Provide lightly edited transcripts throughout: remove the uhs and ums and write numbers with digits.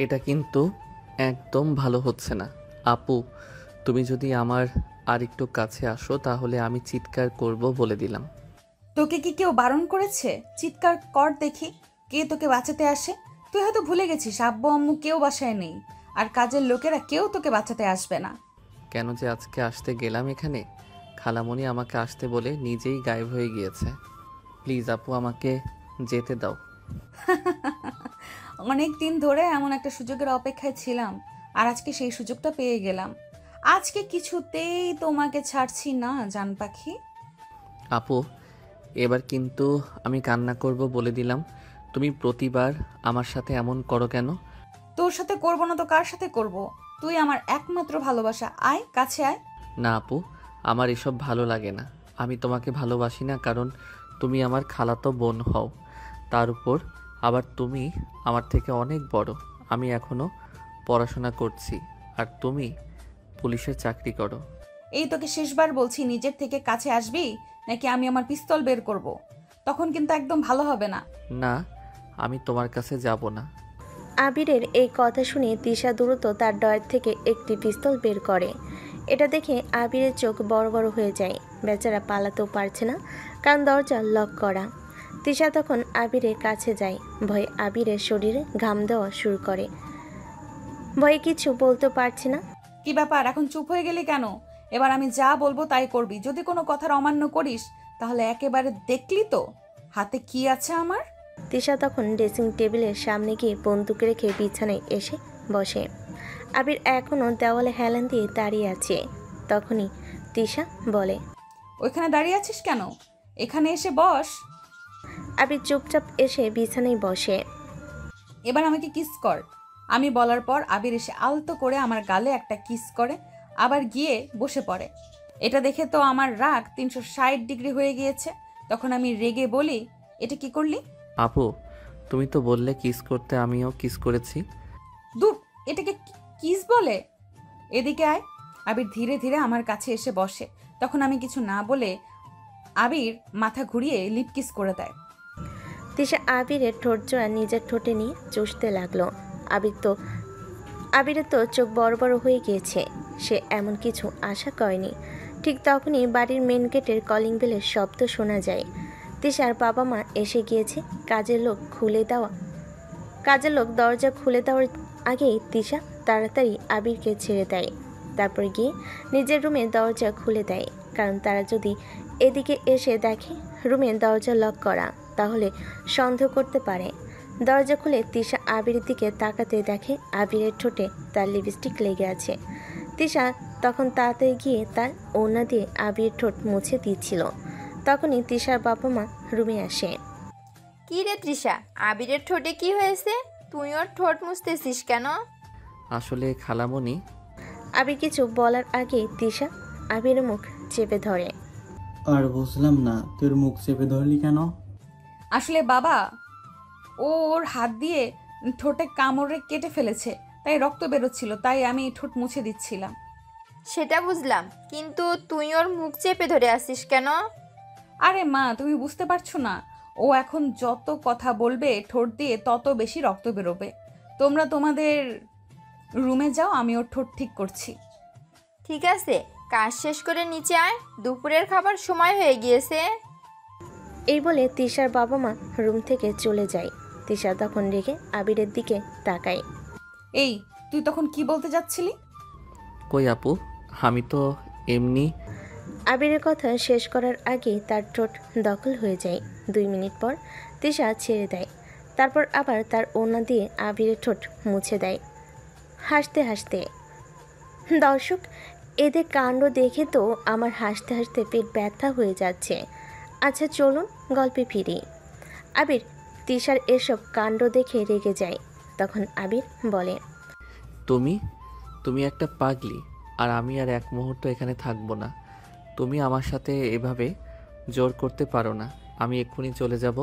এটা কিন্তু একদম ভালো হচ্ছে না। আপু, তুমি যদি আমার আর একটু কাছে আসো তাহলে আমি চিৎকার করব বলে দিলাম। তোকে কি কেউ বারণ করেছে? চিৎকার কর দেখি, কে তোকে বাঁচাতে আসে। তুই হয়তো ভুলে গেছিস আব্বু আম্মু কেউ বাসায় নেই, আর কাজের লোকেরা কেউ তোকে বাঁচাতে আসবে না। কেন যে আজকে আসতে গেলাম এখানে, খালামণি আমাকে আসতে বলে নিজেই গায়েব হয়ে গিয়েছে। প্লিজ আপু, আমাকে যেতে দাও। অনেক দিন ধরে এমন একটা সুযোগের অপেক্ষায় ছিলাম, আর আজকে সেই সুযোগটা পেয়ে গেলাম। আজকে কিছুতেই তোমাকে ছাড়ছি না জান পাখি। আপু, এবার কিন্তু আমি কান্না করব বলে দিলাম। তুমি প্রতিবার আমার সাথে এমন করো কেন? তোর সাথে করবো না তো কার সাথে করব? তুই আমার একমাত্র ভালোবাসা, আয় কাছে আয়। না আপু, আমার এসব ভালো লাগে না। আমি তোমাকে ভালোবাসি না কারণ তুমি আমার খালাতো বোন হও। তার উপর আবার তুমি আমার থেকে অনেক বড়। আমি এখনো পড়াশোনা করছি, আর তুমি পুলিশের চাকরি করো। এই তোকে শেষবার বলছি, নিজের থেকে কাছে আসবি নাকি আমি আমার পিস্তল বের করব। তখন কিন্তু একদম ভালো হবে না। না, আমি তোমার কাছে যাব না। আবিরের এই কথা শুনে তিশা দ্রুত তার ডয়ের থেকে একটি পিস্তল বের করে। এটা দেখে আবিরের চোখ বড় বড় হয়ে যায়। বেচারা পালাতেও পারছে না, কারণ দরজা লক করা। তিশা তখন আবিরের কাছে যায়। ভয়ে আবিরের শরীরে ঘাম দেওয়া শুরু করে। ভয়ে কিছু বলতে পারছে না। কি ব্যাপার, এখন চুপ হয়ে গেলি কেন? এবার আমি যা বলবো তাই করবি। যদি কোনো কথার অমান্য করিস তাহলে একেবারে দেখলি তো হাতে কি আছে আমার। তিশা তখন ড্রেসিং টেবিলের সামনে গিয়ে বন্দুক রেখে বিছানায় এসে বসে। আবির এখনও দেওয়ালে হেলান দিয়ে দাঁড়িয়ে আছে। তখনই তিশা বলে, ওইখানে দাঁড়িয়ে আছিস কেন? এখানে এসে বস। আবির চুপচাপ এসে বিছানায় বসে। এবার আমাকে কিস কর। আমি বলার পর আবির এসে আলতো করে আমার গালে একটা কিস করে, আবার গিয়ে বসে পড়ে। এটা দেখে তো আমার রাগ 360 ডিগ্রি হয়ে গিয়েছে। তখন আমি রেগে বলি, এটা কি করলি? আপু, তুমি তো বললে কিস করতে, আমিও কিস করেছি। দূর, এটাকে কিস বলে? এদিকে আয়। আবির ধীরে ধীরে আমার কাছে এসে বসে। তখন আমি কিছু না বলে আবির মাথা ঘুরিয়ে লিপ কিস করে দেয়। তিশা আবিরের ঠোঁট জোড়া নিজের ঠোঁটে নিয়ে চুষতে লাগলো। আবিরের তো চোখ বড় বড় হয়ে গিয়েছে। সে এমন কিছু আশা করেনি। ঠিক তখনই বাড়ির মেন গেটের কলিং বেলের শব্দ শোনা যায়। তিশার বাবা মা এসে গিয়েছে। কাজের লোক দরজা খুলে দেওয়ার আগেই তিশা তাড়াতাড়ি আবিরকে ছেড়ে দেয়। তারপর গিয়ে নিজের রুমে দরজা খুলে দেয়, কারণ তারা যদি এদিকে এসে দেখে রুমে দরজা লক করা তাহলে সন্দেহ করতে পারে। দরজা খুলে তিশা আবিরের দিকে তাকাতে দেখে আবিরের ঠোঁটে তার লিপস্টিক লেগে আছে। তিশা তখন তাড়াতাড়ি গিয়ে তার ওড়না দিয়ে আবিরের ঠোঁট মুছে দিচ্ছিল। তখনই তিশার বাবা মা রুমে আসে। কি রে তৃষা, আবিরের ঠোঁটে কি হয়েছে? তুই ওর ঠোঁট মুছতেছিস কেন? আসলে খালামণি, আবির কিছু বলার আগে তিশা আবিরের মুখ চেপে ধরে। আর বুঝলাম না, তোর মুখ চেপে ধরলি কেন? আসলে বাবা, ও ওর হাত দিয়ে ঠোঁটে কামড়ে কেটে ফেলেছে, তাই রক্ত বেরোচ্ছিল, তাই আমি ঠোঁট মুছে দিচ্ছিলাম। সেটা বুঝলাম, কিন্তু তুই ওর মুখ চেপে ধরে আসিস কেন? আরে মা, তুমি বুঝতে পারছো না? ও এখন যত কথা বলবে ঠোঁট দিয়ে তত বেশি রক্ত বেরোবে। তোমরা তোমাদের রুমে যাও, আমি ওর ঠোঁট ঠিক করছি। ঠিক আছে, কাজ শেষ করে নিচে আয়, দুপুরের খাবার সময় হয়ে গিয়েছে। এই বলে তিশার বাবা মা রুম থেকে চলে যায়। তিশা তখন রেগে আবিরের দিকে তাকায়। এই, তুই তখন কি বলতে যাচ্ছিলি? কই আপু, আমি তো এমনি। আবিরের কথা শেষ করার আগেই তার ঠোঁট দখল হয়ে যায়। 2 মিনিট পর তিশা ছেড়ে দেয়। তারপর আবার তার ওড়না দিয়ে আবিরের ঠোঁট মুছে দেয় হাসতে হাসতে। দর্শক, এদের কাণ্ড দেখে তো আমার হাসতে হাসতে পেট ব্যথা হয়ে যাচ্ছে। আচ্ছা চলুন গল্পে ফিরি। আবির তিশার এসব কাণ্ড দেখে রেগে যায়। তখন আবির বলে, তুমি তুমি একটা পাগলি, আর আমি আর এক মুহূর্ত এখানে থাকবো না। তুমি আমার সাথে এভাবে জোর করতে পারো না। আমি এক্ষুনি চলে যাব।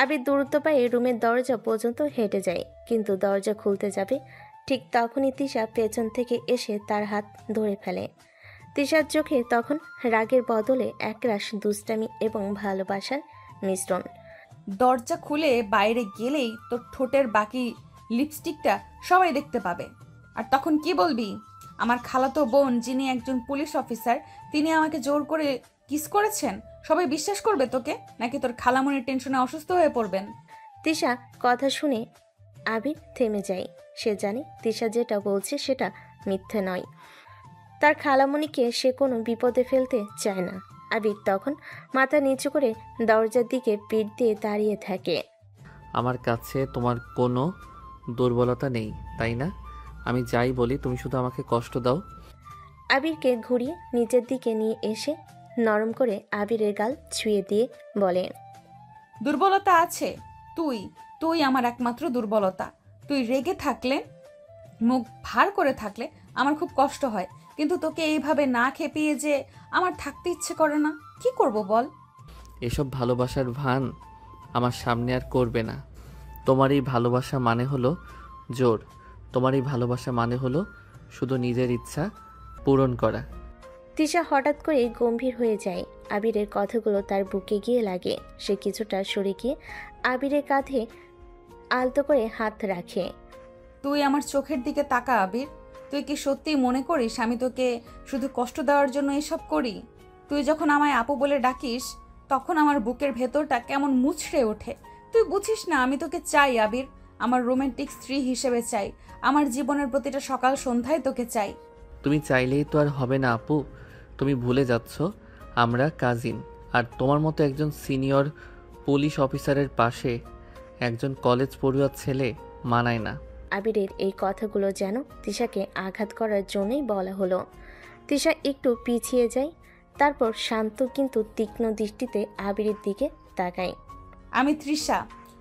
আবির দ্রুত পায়ে রুমের দরজা পর্যন্ত হেঁটে যায়, কিন্তু দরজা খুলতে যাবে ঠিক তখনই তিশা পেছন থেকে এসে তার হাত ধরে ফেলে। তিশার চোখে তখন রাগের বদলে একরাশ দুষ্টামি এবং ভালোবাসার মিশ্রণ। দরজা খুলে বাইরে গেলেই তোর ঠোঁটের বাকি লিপস্টিকটা সবাই দেখতে পাবে। আর তখন কি বলবি? আমার খালাতো বোন, যিনি একজন পুলিশ অফিসার, তিনি আমাকে জোর করে কিস করেছেন। সবাই বিশ্বাস করবে তোকে, নাকি তোর খালামণির টেনশনে অসুস্থ হয়ে পড়বেন? তিশা কথা শুনে আবির থেমে যায়। সে জানে তিশা যেটা বলছে সেটা মিথ্যে নয়। তার খালামণিকে সে কোনো বিপদে ফেলতে চায় না। আবির তখন মাথা নিচু করে দরজার দিকে পিঠ দিয়ে দাঁড়িয়ে থাকে। আমার কাছে তোমার কোনো দুর্বলতা নেই, তাই না? আমি যাই বলি তুমি শুধু আমাকে কষ্ট দাও। আবিরকে ঘুরিয়ে নিচের দিকে নিয়ে এসে নরম করে আবিরের গাল ছুঁয়ে দিয়ে বলে, দুর্বলতা আছে। তুই তুই আমার একমাত্র দুর্বলতা। তুই রেগে থাকলে, মুখ ভার করে থাকলে আমার খুব কষ্ট হয়, কিন্তু তোকে এইভাবে না খেপিয়ে যে আমার থাকতে ইচ্ছে করে না। কি করব বল? এসব ভালোবাসার ভান আমার সামনে আর করবে না। তোমার এই ভালোবাসা মানে হলো জোর। তোমার এই ভালোবাসা মানে হলো শুধু নিজের ইচ্ছা পূরণ করা। তিশা হঠাৎ করে গম্ভীর হয়ে যায়। আবিরের কথাগুলো তার বুকে গিয়ে লাগে। সে কিছুটা সরে গিয়ে আবিরের কাঁধে আলতো করে হাত রাখে। তুই আমার চোখের দিকে তাকা আবির। তুই কি সত্যিই মনে করিস আমি তোকে শুধু কষ্ট দেওয়ার জন্য এসব করি? তুই যখন আমায় আপু বলে ডাকিস, তখন আমার বুকের ভেতরটা কেমন মুচড়ে ওঠে। তুই বুঝিস না আমি তোকে চাই আবির, আমার রোমান্টিক স্ত্রী হিসেবে চাই। আমার জীবনের প্রতিটা সকাল সন্ধ্যায় তোকে চাই। তুমি চাইলেই তো আর হবে না আপু। তুমি ভুলে যাচ্ছ আমরা কাজিন। আর তোমার মতো একজন সিনিয়র পুলিশ অফিসারের পাশে একজন কলেজ পড়ুয়ার ছেলে মানায় না। আবিরের এই কথাগুলো যেন তিশাকে আঘাত করার জন্যই বলা হলো। তিশা একটু পিছিয়ে যায়, তারপর শান্ত কিন্তু তীক্ষ্ণ দৃষ্টিতে আবিরের দিকে তাকায়। আমি তৃষা,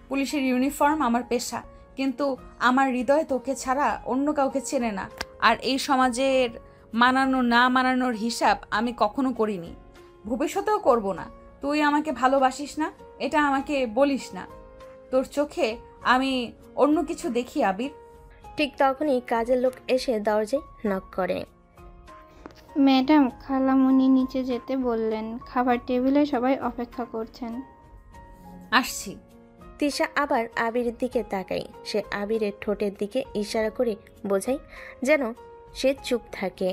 পুলিশের ইউনিফর্ম আমার পেশা, কিন্তু আমার হৃদয় তোকে ছাড়া অন্য কাউকে চেনে না। আর এই সমাজের মানানো না মানানোর হিসাব আমি কখনো করিনি, ভবিষ্যতেও করব না। তুই আমাকে ভালোবাসিস না এটা আমাকে বলিস না। তোর চোখে আমি অন্য কিছু দেখি আবির। ঠিক তখনই কাজের লোক এসে দরজায় নক করে। ম্যাডাম, খালামণি নিচে যেতে বললেন। খাবার টেবিলে সবাই অপেক্ষা করছেন। আসছি। তিশা আবার আবিরের দিকে তাকায়। সে আবিরের ঠোঁটের দিকে ইশারা করে বোঝায় যেন সে চুপ থাকে।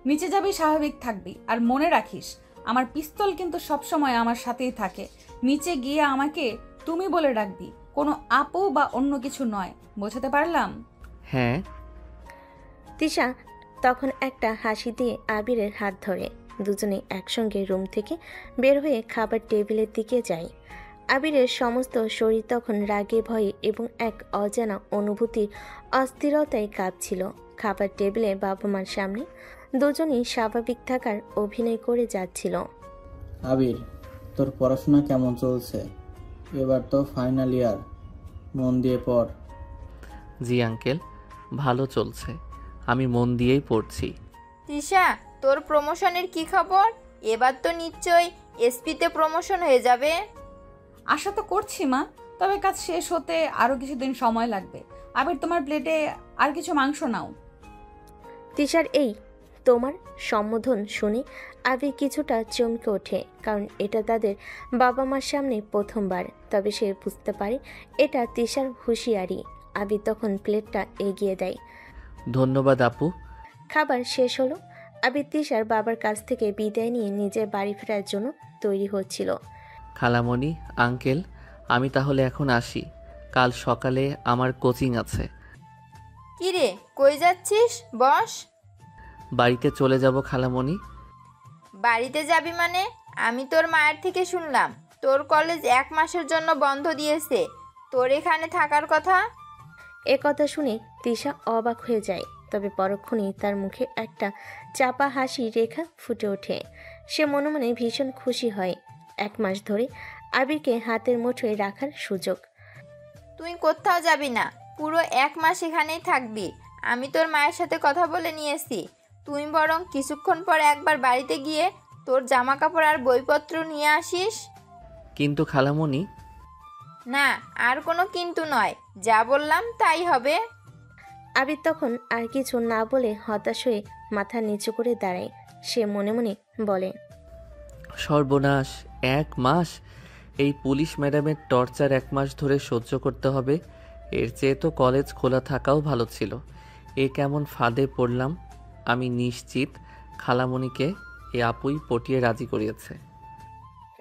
নিচে যাবি, স্বাভাবিক থাকবি, আর মনে রাখিস আমার পিস্তল কিন্তু সবসময় আমার সাথেই থাকে। নিচে গিয়ে আমাকে তুমি বলে ডাকবি, কোনো আপু বা অন্য কিছু নয়। বোঝাতে পারলাম? হ্যাঁ। তিশা তখন একটা হাসি দিয়ে আবিরের হাত ধরে দুজনে একসঙ্গে রুম থেকে বের হয়ে খাবার টেবিলের দিকে যায়। আবিরের সমস্ত শরীর তখন রাগে ভয়ে এবং এক অজানা অনুভূতির অস্থিরতায় কাঁপছিল। খাবার টেবিলে বাবা মার সামনে দুজনই স্বাভাবিক থাকার অভিনয় করে যাচ্ছিল। আবির, তোর পড়াশোনা কেমন চলছে? এবার তো ফাইনাল ইয়ার, মন দিয়ে পড়। জি আঙ্কেল, ভালো চলছে। আমি মন দিয়েই পড়ছি। তৃষা, তোর প্রমোশনের কি খবর? এবার তো নিশ্চয়ই এসপিতে প্রমোশন হয়ে যাবে। আশা তো করছি মা, তবে কাজ শেষ হতে আরো কিছুদিন সময় লাগবে। আবির, তোমার প্লেটে আর কিছু মাংস নাও। তিশার এই তোমার সম্বোধন শুনে আবির কিছুটা চমকে ওঠে, কারণ এটা তাদের বাবা মার সামনে প্রথমবার। তবে সে বুঝতে পারে এটা তিশার হুঁশিয়ারি। আবির তখন প্লেটটা এগিয়ে দেয়। ধন্যবাদ আপু। খাবার শেষ হলো। আবির তিশার বাবার কাছ থেকে বিদায় নিয়ে নিজের বাড়ি ফেরার জন্য তৈরি হচ্ছিল। খালামণি, আঙ্কেল, আমি তাহলে এখন আসি। কাল সকালে আমার কোচিং আছে। কি রে, কই যাচ্ছিস? বস। বাড়িতে চলে যাব খালামণি। বাড়িতে যাবি মানে? আমি তোর মায়ের থেকে শুনলাম তোর কলেজ 1 মাসের জন্য বন্ধ দিয়েছে। তোর এখানে থাকার কথা। এ কথা শুনে তিশা অবাক হয়ে যায়, তবে পরক্ষণেই তার মুখে একটা চাপা হাসি রেখা ফুটে ওঠে। সে মনে মনে ভীষণ খুশি হয়। 1 মাস ধরে আবিরকে হাতের মুঠোয় রাখার সুযোগ। তুই কোথাও যাবি না, পুরো 1 মাস এখানেই থাকবি। আমি তোর মায়ের সাথে কথা বলে নিয়েছি। তুই বরং কিছুক্ষণ পর একবার বাড়িতে গিয়ে তোর জামা কাপড় আর বইপত্র নিয়ে আসিস। কিন্তু খালামণি। না, আর কোনো কিন্তু নয়, যা বললাম তাই হবে। আবির তখন আর কিছু না বলে হতাশ হয়ে মাথা নিচু করে দাঁড়ায়। সে মনে মনে বলে, সর্বনাশ, 1 মাস! এই পুলিশ ম্যাডামের টর্চার 1 মাস ধরে সহ্য করতে হবে। এর চেয়ে তো কলেজ খোলা থাকাও ভালো ছিল। এ কেমন ফাঁদে পড়লাম। আমি নিশ্চিত খালামণিকে এ আপুই পটিয়ে রাজি করিয়েছে।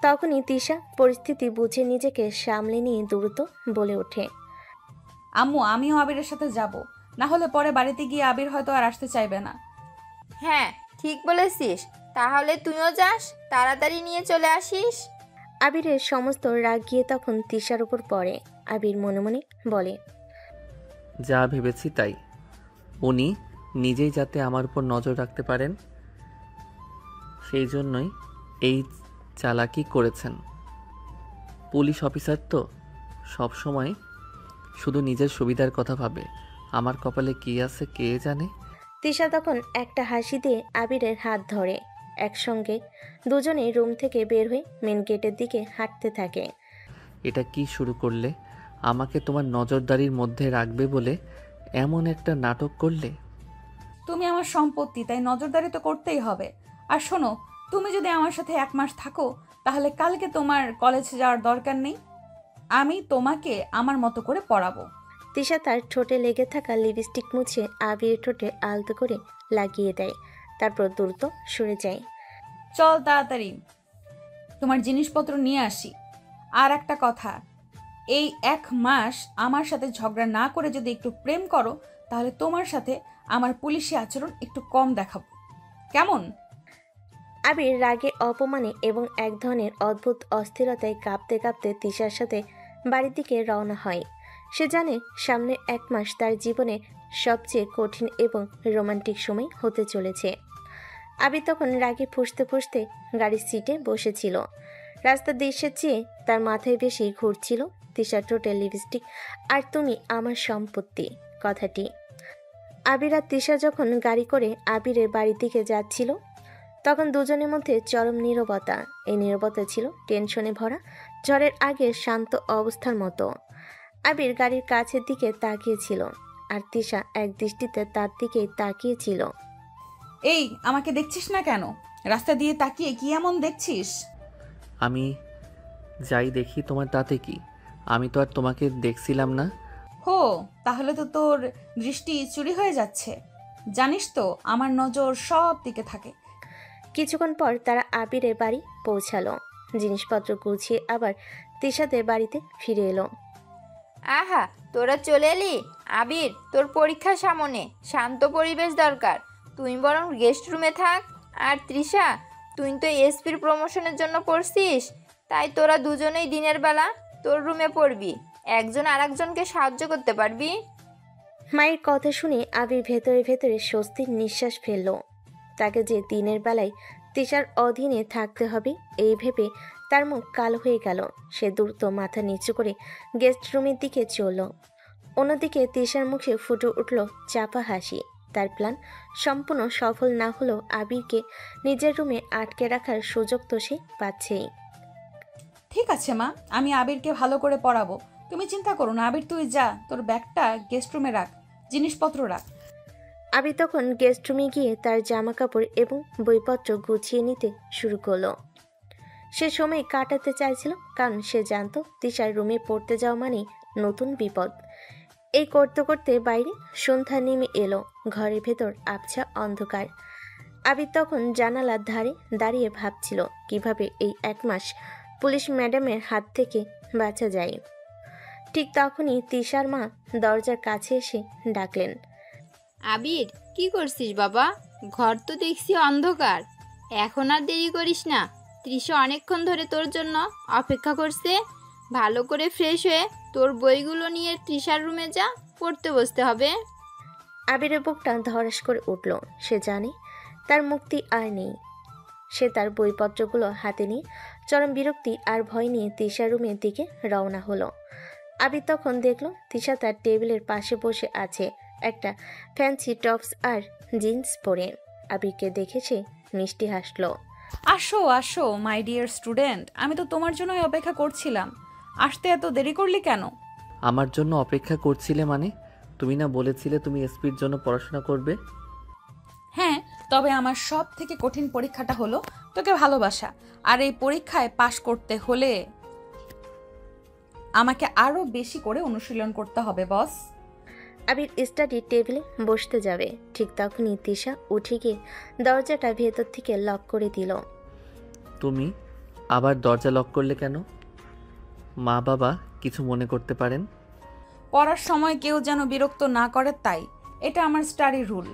তখনই তিশা পরিস্থিতি বুঝে নিজেকে সামলে নিয়ে দ্রুত বলে ওঠে। আম্মু, আমিও আবিরের সাথে যাব, না হলে পরে বাড়িতে গিয়ে আবির হয়তো আর আসতে চাইবে না। হ্যাঁ, ঠিক বলেছিস। তাহলে তুইও যাস, তাড়াতাড়ি নিয়ে চলে আসিস। আবিরের সমস্ত রাগ গিয়ে তখন তিশার উপর পড়ে। আবির মনে মনে বলে, যা ভেবেছি তাই। উনি নিজেই যাতে আমার উপর নজর রাখতে পারেন সেই জন্যই এই চালাকি করেছেন। পুলিশ অফিসার তো সব সময় শুধু নিজের সুবিধার কথা ভাবে। আমার কপালে কি আছে কে জানে। তিশা তখন একটা হাসি দিয়ে আবিরের হাত ধরে একসঙ্গে দুজনে রুম থেকে বের হয়ে মেন গেটের দিকে হাঁটতে থাকে। এটা কি শুরু করলে? আমাকে তোমার নজরদারির মধ্যে রাখবে বলে এমন একটা নাটক করলে। তুমি আমার সম্পত্তি, তাই নজরদারি তো করতেই হবে। আর শোনো, তুমি যদি আমার সাথে 1 মাস থাকো তাহলে কালকে তোমার কলেজে যাওয়ার দরকার নেই। আমি তোমাকে আমার মতো করে পড়াবো। তিশা তার ঠোঁটে লেগে থাকা লিপস্টিক মুছে আবিরের ঠোঁটে আলতো করে লাগিয়ে দেয়, তারপর দ্রুত সরে যায়। চল তাড়াতাড়ি তোমার জিনিসপত্র নিয়ে আসি। আর একটা কথা, এই 1 মাস আমার সাথে ঝগড়া না করে যদি একটু প্রেম করো তাহলে তোমার সাথে আমার পুলিশি আচরণ একটু কম দেখাবো, কেমন? আবির রাগে, অপমানে এবং এক ধরনের অদ্ভুত অস্থিরতায় কাঁপতে কাঁপতে তিশার সাথে বাড়ির দিকে রওনা হয়। সে জানে সামনে 1 মাস তার জীবনে সবচেয়ে কঠিন এবং রোমান্টিক সময় হতে চলেছে। আবির তখন রাগে ফুঁসতে ফুঁসতে গাড়ির সিটে বসেছিল। রাস্তার দৃশ্যের চেয়ে তার মাথায় বেশি ঘুরছিল তিশার ঠোঁটে লিপস্টিক আর তুমি আমার সম্পত্তি কথাটি। আবির আর তিশা যখন গাড়ি করে আবিরের বাড়ির দিকে যাচ্ছিল তখন দুজনের মধ্যে চরম নীরবতা। এই নীরবতা ছিল টেনশনে ভরা, ঝড়ের আগে শান্ত অবস্থার মতো। আবির গাড়ির কাছের দিকে তাকিয়েছিল আর তিশা এক দৃষ্টিতে তার দিকেই তাকিয়েছিল। এই, আমাকে দেখছিস না কেন? রাস্তা দিয়ে তাকিয়ে কি এমন দেখছিস? আমি যাই দেখি তোমার তাতে কি? আমি তো আর তোমাকে দেখছিলাম না। হো, তাহলে তো তোর দৃষ্টি চুরি হয়ে যাচ্ছে। জানিস তো আমার নজর সব দিকে থাকে। কিছুক্ষণ পর তারা আবিরের বাড়ি পৌঁছালো। জিনিসপত্র গুছিয়ে আবার তিশাদের বাড়িতে ফিরে এলো। আহা, তোরা চলে এলি। আবির, তোর পরীক্ষা সামনে, শান্ত পরিবেশ দরকার। তুই বরং গেস্ট রুমে থাক। আর তৃষা, তুই তো এসপির প্রমোশনের জন্য পড়ছিস, তাই তোরা দুজনেই দিনের বেলা তোর রুমে পড়বি, একজন আরেকজনকে সাহায্য করতে পারবি। মায়ের কথা শুনে আবির ভেতরে ভেতরে স্বস্তির নিঃশ্বাস ফেলল। তাকে যে দিনের বেলায় তিশার অধীনে থাকতে হবে এই ভেবে তার মুখ কালো হয়ে গেল। সে দ্রুত মাথা নিচু করে গেস্ট রুমের দিকে চলল। অন্যদিকে তিশার মুখে ফুটে উঠল চাপা হাসি। তার প্ল্যান সম্পূর্ণ সফল না হলেও আবিরকে নিজের রুমে আটকে রাখার সুযোগ তো সে পাচ্ছেই। ঠিক আছে মা, আমি আবিরকে ভালো করে পড়াবো। তুমি চিন্তা করো না। আবির, তুই যা, তোর ব্যাগটা গেস্ট রুমে রাখ, জিনিসপত্র রাখ। আবির তখন গেস্ট রুমে গিয়ে তার জামা কাপড় এবং বইপত্র গুছিয়ে নিতে শুরু করলো। সে সময় কাটাতে চাইছিল কারণ সে জানতো তিশার রুমে পড়তে যাওয়া মানে নতুন বিপদ। এই করতে করতে বাইরে সন্ধ্যা নেমে এলো। ঘরের ভেতর আবছা অন্ধকার। আবির তখন জানালার ধারে দাঁড়িয়ে ভাবছিল কিভাবে এই 1 মাস পুলিশ ম্যাডামের হাত থেকে বাঁচা যায়। ঠিক তখনই তিশার মা দরজার কাছে এসে ডাকলেন। আবির, কি করছিস বাবা? ঘর তো দেখছি অন্ধকার। এখন আর দেরি করিস না। তৃষা অনেকক্ষণ ধরে তোর জন্য অপেক্ষা করছে। ভালো করে ফ্রেশ হয়ে তোর বইগুলো নিয়ে তৃষার রুমে যা, পড়তে বসতে হবে। আবিরের বুকটা ধড়াস করে উঠল। সে জানে তার মুক্তি আর নেই। সে তার বইপত্রগুলো হাতে নিয়ে চরম বিরক্তি আর ভয় নিয়ে তিশার রুমের দিকে রওনা হলো। আবির তখন দেখল তিশা তার টেবিলের পাশে বসে আছে, একটা ফ্যান্সি টপস আর জিন্স পরে। আবিরকে দেখে সে মিষ্টি হাসলো। আসো আসো মাই ডিয়ার স্টুডেন্ট, আমি তো তোমার জন্যই অপেক্ষা করছিলাম। আসতে এত দেরি করলি কেন? আমার জন্য অপেক্ষা করছিলে মানে? তুমি না বলেছিলে তুমি এসপির জন্য পড়াশোনা করবে? হ্যাঁ, তবে আমার সব থেকে কঠিন পরীক্ষাটা হলো তোকে ভালোবাসা। আর এই পরীক্ষায় পাশ করতে হলে আমাকে আরো বেশি করে অনুশীলন করতে হবে বস। আবির স্টাডি টেবিলে বসতে যাবে, ঠিক তখনই তিশা উঠে গিয়ে দরজাটা ভেতর থেকে লক করে দিল। তুমি আবার দরজা লক করলে কেন? মা বাবা কিছু মনে করতে পারেন। পড়ার সময় কেউ যেন বিরক্ত না করে, তাই এটা আমার স্টাডি রুল।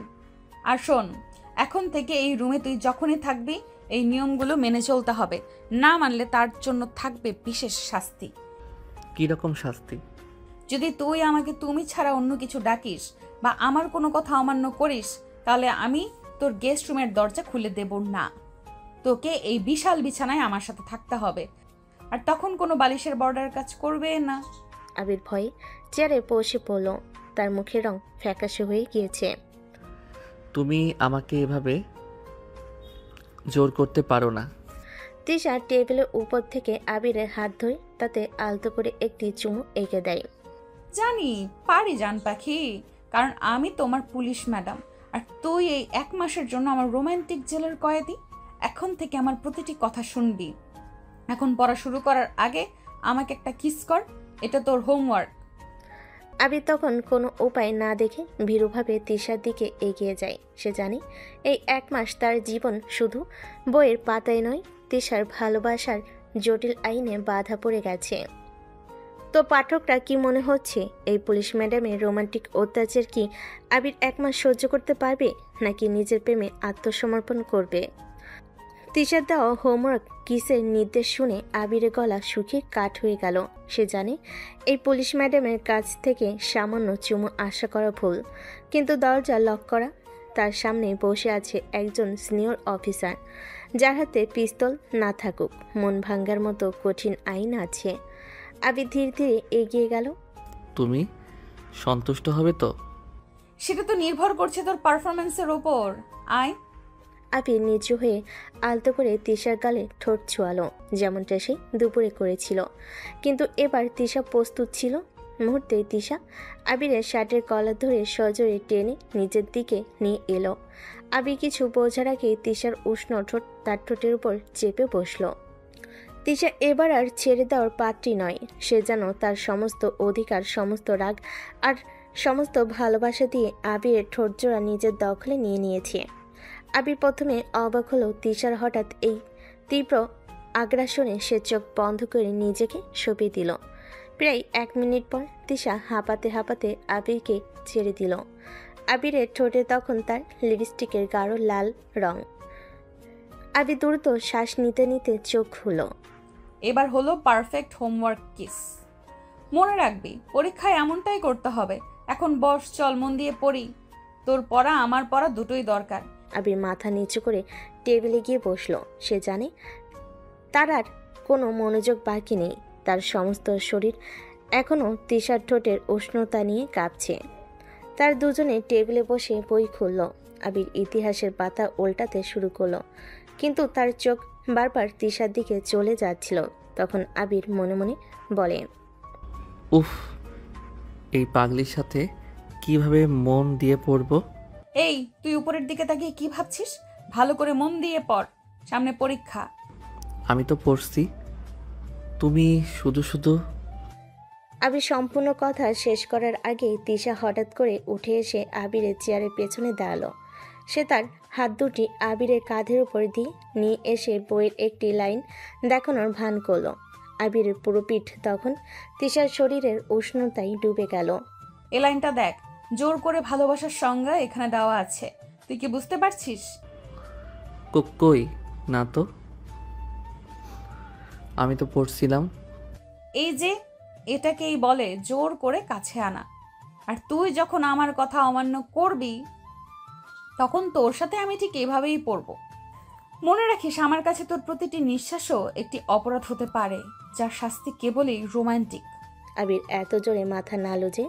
আর শোন, এখন থেকে এই রুমে তুই যখনই থাকবি এই নিয়মগুলো মেনে চলতে হবে, না মানলে তার জন্য থাকবে বিশেষ শাস্তি। কী রকম শাস্তি? যদি তুই আমাকে তুমি ছাড়া অন্য কিছু ডাকিস বা আমার কোনো কথা অমান্য করিস, তাহলে আমি তোর গেস্ট রুমের দরজা খুলে দেব না। তোকে এই বিশাল বিছানায় আমার সাথে থাকতে হবে, আর তখন কোনো বালিশের বর্ডার কাজ করবে না। আবির ভয়ে চেয়ারে বসে পড়ল, তার মুখের রং ফ্যাকাশে হয়ে গিয়েছে। তুমি আমাকে এভাবে জোর করতে পারো না। তিশা টেবিলের উপর থেকে আবিরের হাত ধরে তাতে আলতো করে একটি চুমু এঁকে দেয়। জানি পারি জান পাখি, কারণ আমি তোমার পুলিশ ম্যাডাম, আর তুই এই 1 মাসের জন্য আমার রোমান্টিক জেলের কয়েদি। এখন থেকে আমার প্রতিটি কথা শুনবি। এখন পড়া শুরু করার আগে আমাকে একটা কিস কর, এটা তোর হোমওয়ার্ক। আবির তখন কোনো উপায় না দেখে ভীরুভাবে তিশার দিকে এগিয়ে যায়। সে জানে এই 1 মাস তার জীবন শুধু বইয়ের পাতায় নয়, তিশার ভালোবাসার জটিল আইনে বাধা পড়ে গেছে। তো পাঠকরা কি মনে হচ্ছে, এই পুলিশ ম্যাডামের রোমান্টিক অত্যাচার কি আবির 1 মাস সহ্য করতে পারবে, নাকি নিজের প্রেমে আত্মসমর্পণ করবে? তিশার দেওয়া হোমওয়ার্ক কিসের নির্দেশ শুনে আবিরের গলা শুকিয়ে কাঠ হয়ে গেল। সে জানে এই পুলিশ ম্যাডামের কাছ থেকে সামান্য চুমু আশা করা ভুল, কিন্তু দরজা লক করা। তার সামনে বসে আছে একজন সিনিয়র অফিসার, যার হাতে পিস্তল না থাকুক মন ভাঙ্গার মতো কঠিন আইন আছে। আবির ধীরে ধীরে এগিয়ে গেল। তুমি সন্তুষ্ট হবে তো? সেটা তো নির্ভর করছে তোর পারফরমেন্সের ওপর। আয়। আবির নিচু হয়ে আলতো করে তিশার গালে ঠোঁট ছোঁয়ালো, যেমনটা সে দুপুরে করেছিল। কিন্তু এবার তিশা প্রস্তুত ছিল। মুহূর্তেই তিশা আবিরের শার্টের কলার ধরে সজোরে টেনে নিজের দিকে নিয়ে এলো। আবির কিছু বোঝার আগে তিশার উষ্ণ ঠোঁট তার ঠোঁটের উপর চেপে বসলো। তিশা এবার আর ছেড়ে দেওয়ার পাত্রী নয়। সে যেন তার সমস্ত অধিকার, সমস্ত রাগ আর সমস্ত ভালোবাসা দিয়ে আবিরের ঠোঁটজোড়া নিজের দখলে নিয়ে নিয়েছে। আবির প্রথমে অবাক হলো তিশার হঠাৎ এই তীব্র আগ্রাসনে। সে চোখ বন্ধ করে নিজেকে সঁপিয়ে দিল। প্রায় 1 মিনিট পর তিশা হাঁপাতে হাঁপাতে আবিরকে ছেড়ে দিল। আবিরের ঠোঁটে তখন তার লিপস্টিকের গাঢ় লাল রং। আবির দ্রুত শ্বাস নিতে নিতে চোখ খুলো। এবার হলো পারফেক্ট হোমওয়ার্ক কিস। মনে রাখবি, পরীক্ষায় এমনটাই করতে হবে। এখন বস, চল মন দিয়ে পড়ি। তোর পড়া আমার পড়া দুটোই দরকার। আবির মাথা নিচু করে টেবিলে গিয়ে বসলো। সে জানে তার আর কোনো মনোযোগ বাকি নেই। তার সমস্ত শরীর এখনও তিশার ঠোঁটের উষ্ণতা নিয়ে কাঁপছে। তার দুজনে টেবিলে বসে বই খুলল। আবির ইতিহাসের পাতা উল্টাতে শুরু করলো, কিন্তু তার চোখ বারবার তিশার দিকে চলে যাচ্ছিল। তখন আবির মনে মনে বলে, উফ, এই পাগলির সাথে কিভাবে মন দিয়ে পড়বো? এই, তুই উপরের দিকে তাকিয়ে কি ভাবছিস? ভালো করে মন দিয়ে পড়, সামনে পরীক্ষা। আমি তো পড়ছি, তুমি শুধু শুধু। আবির সম্পূর্ণ কথা শেষ করার আগেই তিশা হঠাৎ করে উঠে এসে আবিরের চেয়ারের পেছনে দাঁড়ালো। সে তার হাত দুটি আবিরের কাঁধের উপর দিয়ে নিয়ে এসে বইয়ের একটি লাইন দেখানোর ভান করলো। আবিরের পুরো পিঠ তখন তিশার শরীরের উষ্ণতায় ডুবে গেল। এ লাইনটা দেখ, জোর করে ভালোবাসার সংজ্ঞা এখানে দেওয়া আছে। তুই কি বুঝতে পারছিস? কই না তো, আমি তো পড়ছিলাম। এই যে, এটাকেই বলে জোর করে কাছে আনা। আর তুই যখন আমার কথা অমান্য করবি, তখন তোর সাথে আমি ঠিক এভাবেই পড়ব। মনে রাখিস, আমার কাছে তোর প্রতিটি নিঃশ্বাসও একটি অপরাধ হতে পারে, যার শাস্তি কেবলই রোমান্টিক। আবির এত জোরে মাথা নাড়ল যে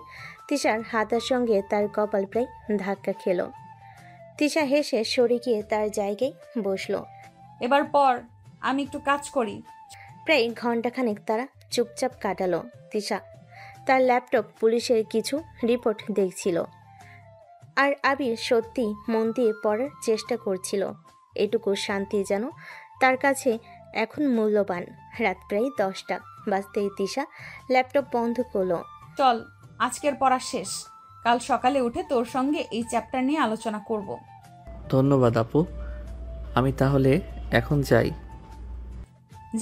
তিশার হাতের সঙ্গে তার কপাল প্রায় ধাক্কা খেল। তিশা হেসে সরে গিয়ে তার জায়গায় বসলো। এবার পর, আমি একটু কাজ করি। প্রায় ঘন্টাখানেক তারা চুপচাপ কাটালো। তিশা তার ল্যাপটপ পুলিশের কিছু রিপোর্ট দেখছিল, আর আবির সত্যি মন দিয়ে পড়ার চেষ্টা করছিল। এটুকু শান্তি যেন তার কাছে এখন মূল্যবান। রাত প্রায় 10টা। বাজতেই তিশা ল্যাপটপ বন্ধ করলো। চল, আজকের পড়া শেষ। কাল সকালে উঠে তোর সঙ্গে এই চ্যাপ্টার নিয়ে আলোচনা করব। ধন্যবাদ আপু, আমি তাহলে এখন যাই।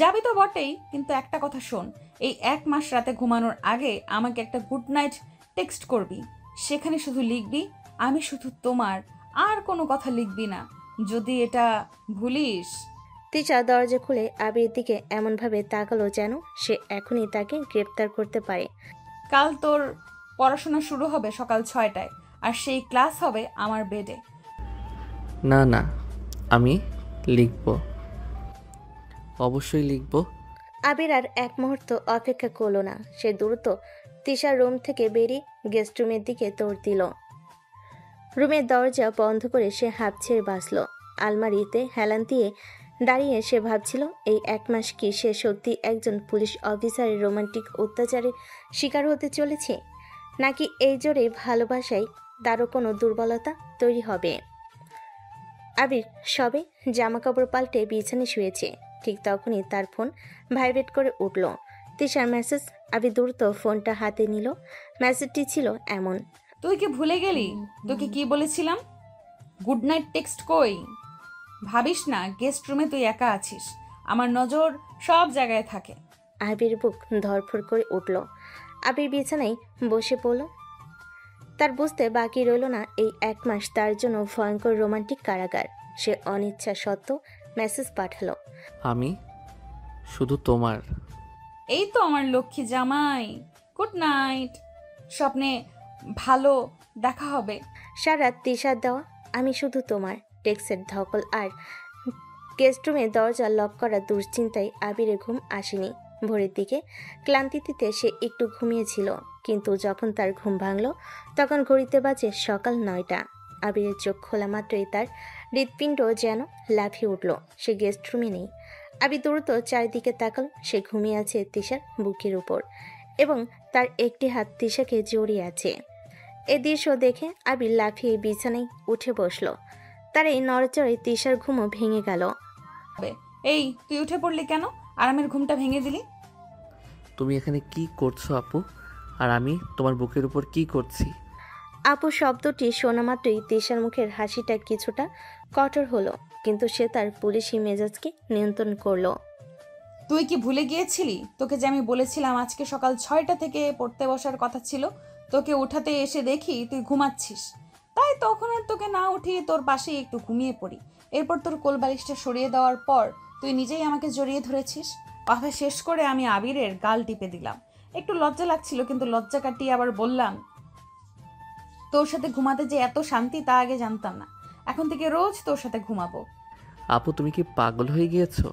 যাবি তো বটেই, কিন্তু একটা কথা শোন, এই 1 মাস রাতে ঘুমানোর আগে আমাকে একটা গুড নাইট টেক্সট করবি। সেখানে শুধু লিখবি আমি শুধু তোমার, আর কোনো কথা লিখবি না। যদি এটা ভুলিস। তিশা দরজা খুলে আবির দিকে এমনভাবে তাকালো যেন সে এখনই তাকে গ্রেপ্তার করতে পারে। কাল তোর পড়াশোনা শুরু হবে সকাল 6টায়, আর সেই ক্লাস হবে আমার বেডে। না না, আমি লিখব, অবশ্যই লিখব। আবির আর এক মুহূর্ত অপেক্ষা করলো না। সে দ্রুত তিশার রুম থেকে বেরিয়ে গেস্ট রুমের দিকে দৌড় দিল। রুমের দরজা বন্ধ করে সে হাঁপ ছেড়ে বাঁচল। আলমারিতে হেলান দিয়ে দাঁড়িয়ে সে ভাবছিল এই 1 মাস কি সে সত্যি একজন পুলিশ অফিসারের রোমান্টিক অত্যাচারের শিকার হতে চলেছে, নাকি এই জোরে ভালোবাসায় তারও কোনো দুর্বলতা তৈরি হবে। আবির সবে জামাকাপড় পাল্টে বিছানায় শুয়েছে, ঠিক তখনই তার ফোন ভাইব্রেট করে উঠল। তিশার মেসেজ। আবির দ্রুত ফোনটা হাতে নিল। মেসেজটি ছিল এমন: তুই কি ভুলে গেলি তোকে কি বলেছিলাম? গুড নাইট টেক্সট কই? ভাবিস না গেস্ট রুমে তুই একা আছিস, আমার নজর সব জায়গায় থাকে। আবির বুক ধরফর করে উঠল। আবির বিছানায় বসে পড়ল। তার বুঝতে বাকি রইল না এই 1 মাস তার জন্য ভয়ঙ্কর রোমান্টিক কারাগার। সে অনিচ্ছা সত্ত্বেও মেসেজ পাঠালো: আমি শুধু তোমার। এই তো আমার লক্ষ্মী জামাই, গুড নাইট। স্বপ্নে ভালো দেখা হবে। সারা তিশার দেওয়া আমি শুধু তোমার টেক্সের ধকল আর গেস্ট রুমে দরজা লক করা দুশ্চিন্তায় আবিরে ঘুম আসেনি। ভোরের দিকে ক্লান্তিতে সে একটু ঘুমিয়েছিল, কিন্তু যখন তার ঘুম ভাঙল তখন ঘড়িতে বাজে সকাল 9টা। আবিরের চোখ খোলা মাত্রই তার হৃৎপিণ্ড যেন লাফিয়ে উঠল। সে গেস্ট রুমে নেই। আবির দ্রুত চারিদিকে তাকাল। সে ঘুমিয়ে আছে তিশার বুকের উপর এবং তার একটি হাত তিশাকে জড়িয়ে আছে। এ দৃশ্য দেখে আবির লাফিয়ে বিছানায় উঠে বসল। তার এই নড়চড়ে তিশার ঘুমও ভেঙে গেল। এই তুই উঠে পড়লি কেন? আরামের ঘুমটা ভেঙে দিলি। তুমি এখানে কি করছো আপু? আর আমি তোমার বুকের উপর কি করছি? আপু শব্দটি শোনা মাত্রই তিশার মুখের হাসিটা কিছুটা কঠোর হলো, কিন্তু সে তার পুলিশি মেজাজকে নিয়ন্ত্রণ করলো। তুই কি ভুলে গিয়েছিলি তোকে যে আমি বলেছিলাম আজকে সকাল 6টা থেকে পড়তে বসার কথা ছিল? তোকে উঠাতে এসে দেখি তুই ঘুমাচ্ছিস, তাই তখন আর তোকে না উঠিয়ে তোর পাশেই একটু ঘুমিয়ে পড়ি। এরপর তোর কোলবালিশটা সরিয়ে দেওয়ার পর তুই নিজেই আমাকে জড়িয়ে ধরেছিস। কথা শেষ করে আমি আবিরের গাল টিপে দিলাম। একটু লজ্জা লাগছিল, কিন্তু লজ্জা কাটিয়ে আবার বললাম, তোর সাথে ঘুমাতে যে এত শান্তি তা আগে জানতাম না। এখন থেকে রোজ তোর সাথে ঘুমাবো। আপু তুমি কি পাগল হয়ে গিয়েছো?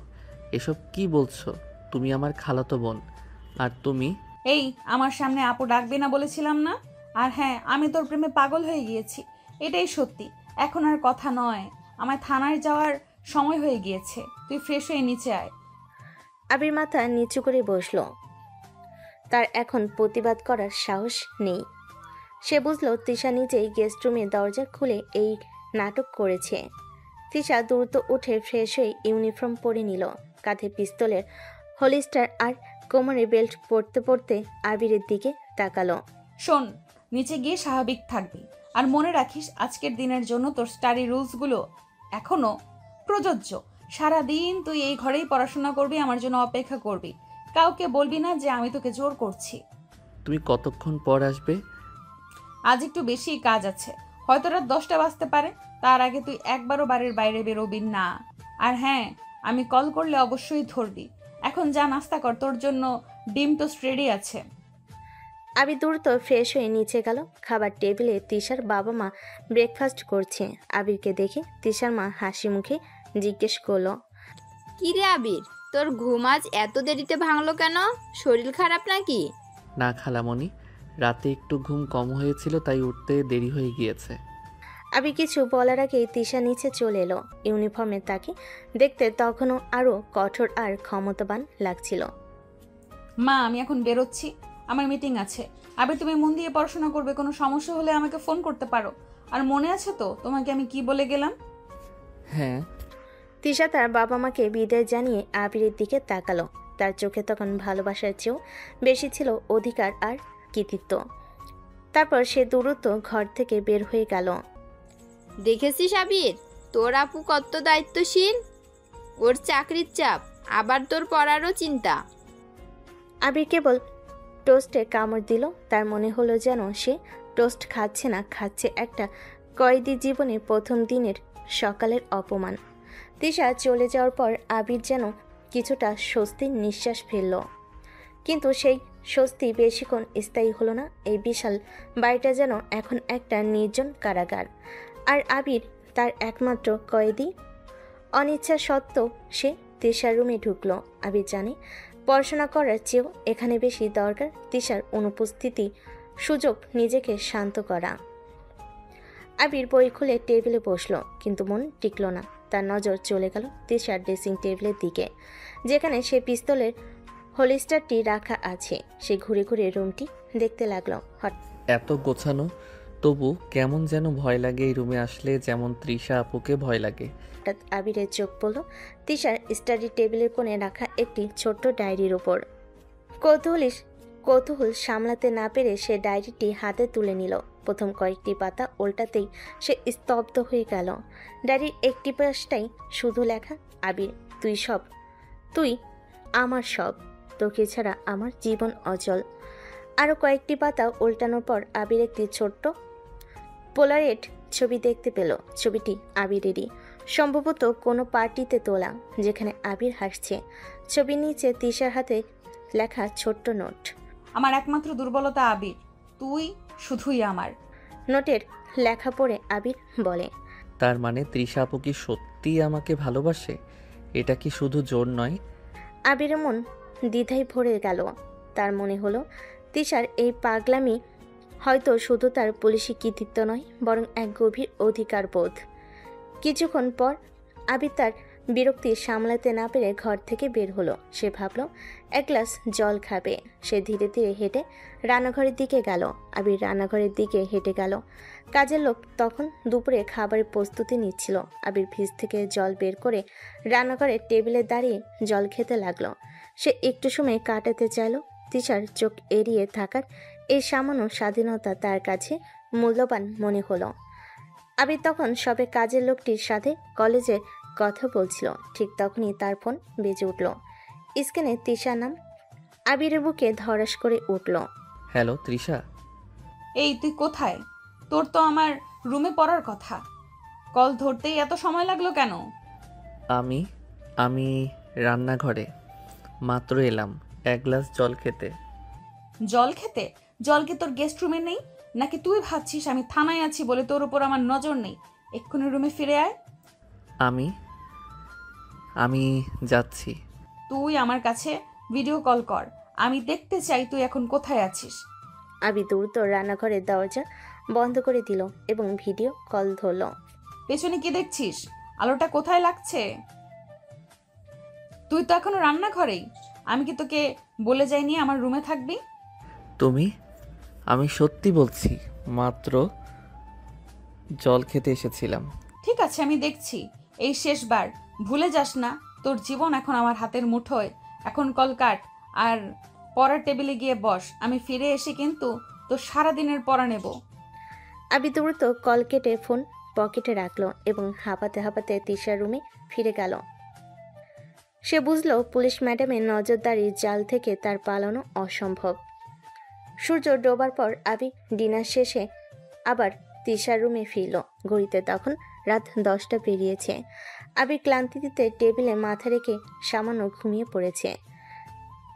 এসব কি বলছো? তুমি আমার খালাতো বোন, আর তুমি... এই আমার সামনে আপু ডাকবি না বলেছিলাম না? আর হ্যাঁ, আমি তোর প্রেমে পাগল হয়ে গিয়েছি, এটাই সত্যি। এখন আর কথা নয়, আমার থানায় যাওয়ার সময় হয়ে গিয়েছে। তুই ফ্রেশ হয়ে নিচে আয়। আবির মাথা নিচু করে বসলো। তার এখন প্রতিবাদ করার সাহস নেই। সে বুঝলো তিশা নিজেই গেস্ট রুমের দরজা খুলে এই নাটক করেছে। তিশা দ্রুত উঠে ফ্রেশ হয়ে ইউনিফর্ম পরে নিল। কাঁধে পিস্তলের হোলিস্টার আর কোমরে বেল্ট পরতে পরতে আবিরের দিকে তাকালো। শোন, নিচে গিয়ে স্বাভাবিক থাকবি, আর মনে রাখিস আজকের দিনের জন্য তোর স্টাডি রুলসগুলো এখনো প্রযোজ্য। সারাদিন তুই এই ঘরেই পড়াশোনা করবি, আমার জন্য অপেক্ষা করবি। কাউকে বলবি না যে আমি তোকে জোর করছি। তুমি কতক্ষণ পর আসবে? আজ একটু বেশি কাজ আছে, হয়তো রাত 10টা বাজতে পারে। তার আগে তুই একবারও বাড়ির বাইরে বেরোবি না। আর হ্যাঁ, আমি কল করলে অবশ্যই ধরবি। এখন যা নাস্তা কর, তোর জন্য ডিম টোস্ট রেডি আছে। আবির দ্রুত ফ্রেশ হয়ে নিচে গেল। খাবার টেবিলে তিশার বাবা মা ব্রেকফাস্ট করছে। আবিরকে দেখে তিশার মা হাসি মুখে জিজ্ঞেস করলো: কি রে আবির, তোর ঘুম আজ এত দেরিতে ভাঙলো কেন? শরীর খারাপ নাকি? না খালামণি, রাতে একটু ঘুম কম হয়েছিল, তাই উঠতে দেরি হয়ে গিয়েছে। আবির কিছু বলার আগেই তিশা নিচে চলে এলো। ইউনিফর্মে তাকে দেখতে তখনও আরো কঠোর আর ক্ষমতাবান লাগছিল। মা, আমি এখন বেরোচ্ছি, আমার মিটিং আছে। আবে তুমি মন দিয়ে পড়াশোনা করবে, কোনো সমস্যা হলে আমাকে ফোন করতে পারো। আর মনে আছে তো তোমাকে আমি কি বলে গেলাম? হ্যাঁ। তিশা তার বাবা মাকে বিদায় জানিয়ে আবিরের দিকে তাকালো। তার চোখে তখন ভালোবাসার চেয়েও বেশি ছিল অধিকার আর কৃতিত্ব। তারপর সে দ্রুত ঘর থেকে বের হয়ে গেল। দেখেছিস আবির, তোর আপু কত দায়িত্বশীল। ওর চাকরির চাপ, আবার তোর পড়ারও চিন্তা। আবির কেবল টোস্টে কামড় দিল। তার মনে হলো যেন সে টোস্ট খাচ্ছে না, খাচ্ছে একটা কয়েদি জীবনের প্রথম দিনের সকালের অপমান। তিশা চলে যাওয়ার পর আবির যেন কিছুটা স্বস্তির নিঃশ্বাস ফেলল, কিন্তু সেই স্বস্তি বেশিক্ষণ স্থায়ী হলো না। এই বিশাল বাড়িটা যেন এখন একটা নির্জন কারাগার, আর আবির তার একমাত্র কয়েদি। অনিচ্ছা সত্ত্বেও সে তিশার রুমে ঢুকলো। আবির জানে পড়াশোনা করার চেয়েও এখানে বেশি দরকার তিশার অনুপস্থিতি, সুযোগ নিজেকে শান্ত করা। আবির বই খুলে টেবিলে বসলো, কিন্তু মন টিকল না। তার নজর চলে গেল তিশার ড্রেসিং টেবিলের দিকে, যেখানে সে পিস্তলের হোলিস্টারটি রাখা আছে। সে ঘুরে ঘুরে রুমটি দেখতে লাগলো। এত গোছানো, তবু কেমন যেন ভয় লাগে এই রুমে আসলে, যেমন তৃষা আপুকে ভয় লাগে। হঠাৎ আবিরের চোখ পড়ল তিশার স্টাডি টেবিলের কোণে রাখা একটি ছোট্ট ডায়েরির ওপর। কৌতূহল সামলাতে না পেরে সে ডায়েরিটি হাতে তুলে নিল। প্রথম কয়েকটি পাতা ওল্টাতেই সে স্তব্ধ হয়ে গেল। ডায়েরির একটি পাশটাই শুধু লেখা, আবির তুই আমার সব, তোকে ছাড়া আমার জীবন অচল। আরও কয়েকটি পাতা উল্টানোর পর আবির একটি ছোট্ট পোলারয়েড ছবি দেখতে পেল। ছবিটি আবিরেরই, সম্ভবত কোনো পার্টিতে তোলা, যেখানে আবির হাসছে। ছবির নিচে তিশার হাতে লেখা ছোট্ট নোট। আমার একমাত্র দুর্বলতা আবির, তুই শুধুই আমার। নোটের লেখা পড়ে আবির বলে, তার মানে তৃষা আপু কি সত্যিই আমাকে ভালোবাসে? এটা কি শুধু জোর নয়? আবিরের মন দ্বিধায় ভরে গেল। তার মনে হলো তিশার এই পাগলামি হয়তো শুধু তার পুলিশি কৃতিত্ব নয়, বরং এক গভীর অধিকার বোধ। কিছুক্ষণ পর আবির তার বিরক্তি সামলাতে না পেরে ঘর থেকে বের হলো। সে ভাবল এক গ্লাস জল খাবে। সে ধীরে ধীরে হেঁটে রান্নাঘরের দিকে গেল। আবির রান্নাঘরের দিকে হেঁটে গেল। কাজের লোক তখন দুপুরে খাবারের প্রস্তুতি নিচ্ছিল। আবির ফ্রিজ থেকে জল বের করে রান্নাঘরের টেবিলে দাঁড়িয়ে জল খেতে লাগলো। সে একটু সময় কাটাতে চাইল। তিশার চোখ এড়িয়ে থাকার এই সামান্য স্বাধীনতা তার কাছে মূল্যবান মনে হলো। আবির তখন সবে কাজের লোকটির সাথে কলেজে কথা বলছিল। ঠিক তখনই তার ফোন বেজে উঠল। স্ক্রিনে তিশার নাম। আবিরের বুকে ধড়াস করে উঠল। হ্যালো তৃষা। এই তুই কোথায়? তোর তো আমার রুমে পড়ার কথা, কল ধরতেই এত সময় লাগলো কেন? আমি রান্নাঘরে মাত্র এলাম এক গ্লাস জল খেতে। জল খেতে? জল কি তোর গেস্ট রুমে নেই নাকি তুই ভাবছিস আমি থানায় আছি বলে তোর উপর আমার নজর নেই? এক্ষুনি রুমে ফিরে আয়। আমি যাচ্ছি। তুই আমার কাছে ভিডিও কল কর, আমি দেখতে চাই তুই এখন কোথায় আছিস। আবির দ্রুত রান্নাঘরের দরজা বন্ধ করে দিল এবং ভিডিও কল ধরল। পেছনে কি দেখছিস? আলোটা কোথায় লাগছে? তুই তো এখনো রান্নাঘরেই। আমি কি তোকে বলে যাইনি আমার রুমে থাকবি? আমি সত্যি বলছি, মাত্র জল খেতে এসেছিলাম। ঠিক আছে, আমি দেখছি। এই শেষবার, ভুলে যাস না তোর জীবন এখন আমার হাতের মুঠোয়। এখন কল কাট আর পড়ার টেবিলে গিয়ে বস। আমি ফিরে এসে কিন্তু তোর সারাদিনের পড়া নেব। আবির দ্রুত কল কেটে ফোন পকেটে রাখলো এবং হাঁপাতে হাঁপাতে তিশার রুমে ফিরে গেল। সে বুঝল পুলিশ ম্যাডামের নজরদারির জাল থেকে তার পালানো অসম্ভব। সূর্য ডোবার পর আবির ডিনার শেষে আবার তিশার রুমে ফিরল। ঘড়িতে তখন রাত 10টা পেরিয়েছে। আবির ক্লান্তিতে টেবিলে মাথা রেখে সামান্য ঘুমিয়ে পড়েছে।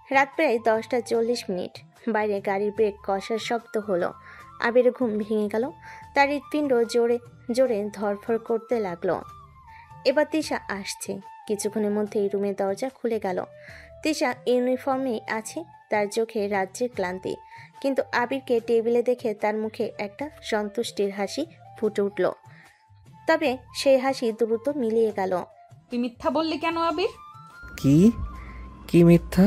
রাত প্রায় 10:40। বাইরে গাড়ির ব্রেক কষার শব্দ হলো। আবিরের ঘুম ভেঙে গেল। তার হৃৎপিণ্ড জোরে জোরে ধরফর করতে লাগলো। এবার তিশা আসছে। কিছুক্ষণের মধ্যেই রুমের দরজা খুলে গেল। তিশা ইউনিফর্মেই আছে, তার চোখে রাজ্যের ক্লান্তি, কিন্তু আবিরকে টেবিলে দেখে তার মুখে একটা সন্তুষ্টির হাসি ফুটে উঠল। তবে সেই হাসি দ্রুত মিলিয়ে গেল। তুই মিথ্যা বললি কেন আবির? কি মিথ্যা?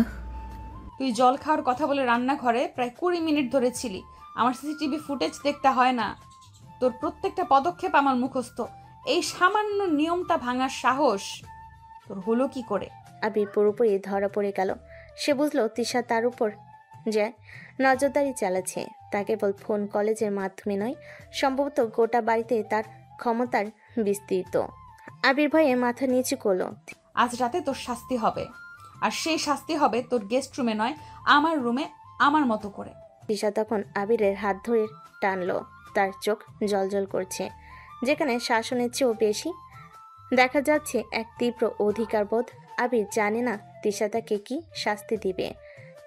তুই জল খাওয়ার কথা বলে রান্নাঘরে প্রায় 20 মিনিট ধরে ছিলি। আমার সিসিটিভি ফুটেজ দেখতে হয় না? তোর প্রত্যেকটা পদক্ষেপ আমার মুখস্থ। এই সামান্য নিয়মটা ভাঙার সাহস তোর হলো কি করে? আবির পুরোপুরি ধরা পড়ে গেল। সে বুঝলো তিশা তার উপর যে নজরদারি চালাচ্ছে তা কেবল ফোন কলেজের মাধ্যমে নয়, সম্ভবত গোটা বাড়িতে তার ক্ষমতার বিস্তৃত। আবির ভয়ে মাথা নিচু করলো। আজ রাতে তোর শাস্তি হবে, আর সেই শাস্তি হবে তোর গেস্ট রুমে নয়, আমার রুমে, আমার মতো করে। তিশা তখন আবিরের হাত ধরে টানলো। তার চোখ জ্বলজ্বল করছে, যেখানে শাসনের চেয়েও বেশি দেখা যাচ্ছে এক তীব্র অধিকারবোধ। আবির জানে না তিশা তাকে কি শাস্তি দিবে।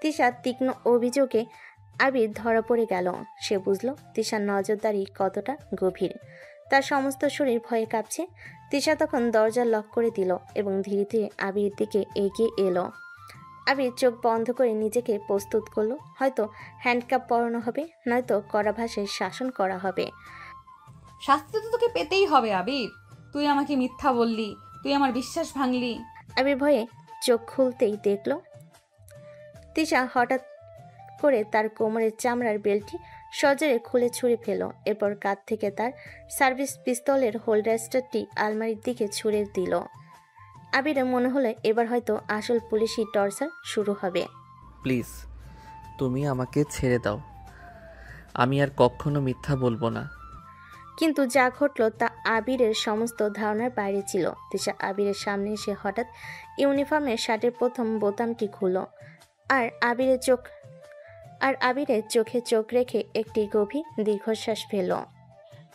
তিশার তীক্ষ্ণ অভিযোগে আবির ধরা পড়ে গেল। সে বুঝল তিশার নজরদারি কতটা গভীর। তার সমস্ত শরীর ভয়ে কাঁপছে। তিশা তখন দরজা লক করে দিল এবং ধীরে ধীরে আবির দিকে এগিয়ে এলো। আবির চোখ বন্ধ করে নিজেকে প্রস্তুত করলো। হয়তো হ্যান্ডকাপ পরানো হবে, নয়তো কড়া ভাষায় শাসন করা হবে। শাস্তি তো তোকে পেতেই হবে আবির। তুই আমাকে মিথ্যা বললি, তুই আমার বিশ্বাস ভাঙলি। আবির ভয়ে চোখ খুলতেই দেখল তিশা হঠাৎ করে তার কোমরের চামড়ার বেল্টটি সজোরে খুলে ছুঁড়ে ফেল। এরপর কাঁধ থেকে তার সার্ভিস পিস্তলের হোল্ডারটি আলমারির দিকে ছুঁড়ে দিল। আবিরের মনে হলো এবার হয়তো আসল পুলিশি টর্চার শুরু হবে। প্লিজ তুমি আমাকে ছেড়ে দাও, আমি আর কখনো মিথ্যা বলবো না। কিন্তু যা ঘটল তা আবিরের সমস্ত ধারণার বাইরে ছিল। তিশা আবিরের সামনে এসে হঠাৎ ইউনিফর্মের শার্টের প্রথম বোতামটি খুলল আর আবিরের চোখে চোখ রেখে একটি গভীর দীর্ঘশ্বাস ফেলল।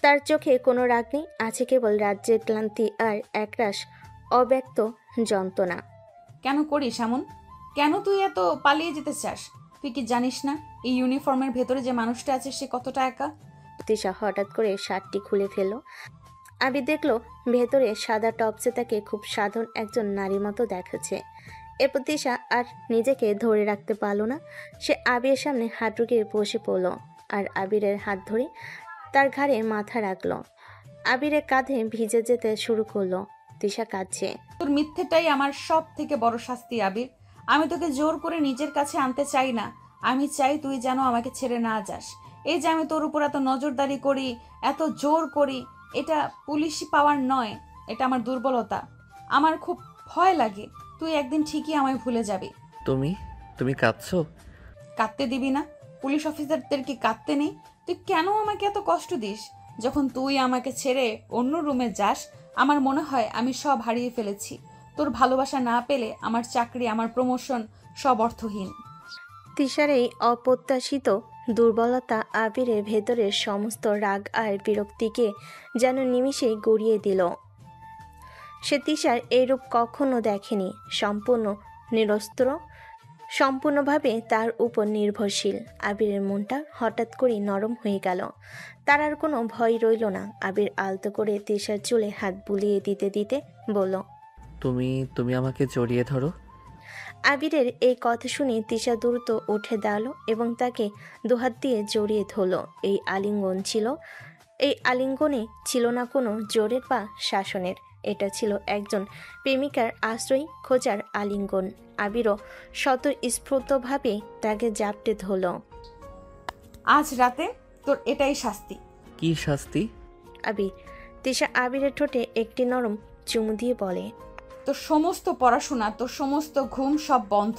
তার চোখে কোনো রাগ নেই, আছে কেবল রাজ্যের ক্লান্তি আর একরাশ অব্যক্ত যন্ত্রণা। কেন করিস এমন? কেন তুই এত পালিয়ে যেতে চাস? তুই কি জানিস না এই ইউনিফর্মের ভেতরে যে মানুষটা আছে সে কতটা একা? তিশা হঠাৎ করে শার্টটি খুলে ফেলল। আবির দেখল ভেতরে সাদা টপসে তাকে খুব সাধারণ একজন নারীর মতো দেখাচ্ছে। এরপর তিশা আর নিজেকে ধরে রাখতে পারল না। সে আবিরের সামনে হাত রুকিয়ে বসে পড়ল আর আবিরের হাত ধরে তার ঘাড়ে মাথা রাখল। আবিরের কাঁধে ভিজে যেতে শুরু করলো। তিশা কাঁদছে। তোর মিথ্যেটাই আমার সব থেকে বড় শাস্তি আবির। আমি তোকে জোর করে নিজের কাছে আনতে চাই না। আমি চাই তুই যেন আমাকে ছেড়ে না যাস। এই যে আমি তোর উপর এত নজরদারি করি, এত জোর করি, এটা পুলিশি পাওয়ার নয়, এটা আমার দুর্বলতা। আমার খুব ভয় লাগে তুই একদিন ঠিকই আমায় ভুলে যাবি। তুমি কাঁদছো? কাঁদতে দিবি না? পুলিশ অফিসারদের কি কাঁদতে নেই? তুই কেন আমাকে এত কষ্ট দিস? যখন তুই আমাকে ছেড়ে অন্য রুমে যাস আমার মনে হয় আমি সব হারিয়ে ফেলেছি। তোর ভালোবাসা না পেলে আমার চাকরি, আমার প্রমোশন সব অর্থহীন। তিশার এই অপ্রত্যাশিত দুর্বলতা আবিরের ভেতরের সমস্ত রাগ আর বিরক্তিকে যেন নিমিষেই গড়িয়ে দিল। সে তিশার এইরূপ কখনো দেখেনি। সম্পূর্ণ নিরস্ত্র, সম্পূর্ণভাবে তার উপর নির্ভরশীল। আবিরের মনটা হঠাৎ করেই নরম হয়ে গেল। তার আর কোনো ভয় রইল না। আবির আলতো করে তিশার চুলে হাত বুলিয়ে দিতে দিতে বলল, তুমি আমাকে জড়িয়ে ধরো। আবিরের এই কথা শুনে তিশা দ্রুত উঠে দাঁড়ালো এবং তাকে দুহাত দিয়ে জড়িয়ে ধরল। এই আলিঙ্গনে ছিল না কোনো জোরের বা শাসনের। এটা ছিল একজন প্রেমিকার আশ্রয় খোঁজার আলিঙ্গন। আবিরও স্বতঃস্ফূর্তভাবে তাকে জাপটে ধরল। আজ রাতে তোর এটাই শাস্তি। কি শাস্তি? আবির। তিশা আবিরের ঠোঁটে একটি নরম চুমু দিয়ে বলে, তোর সমস্ত পড়াশোনা, তোর সমস্ত ঘুম সব বন্ধ।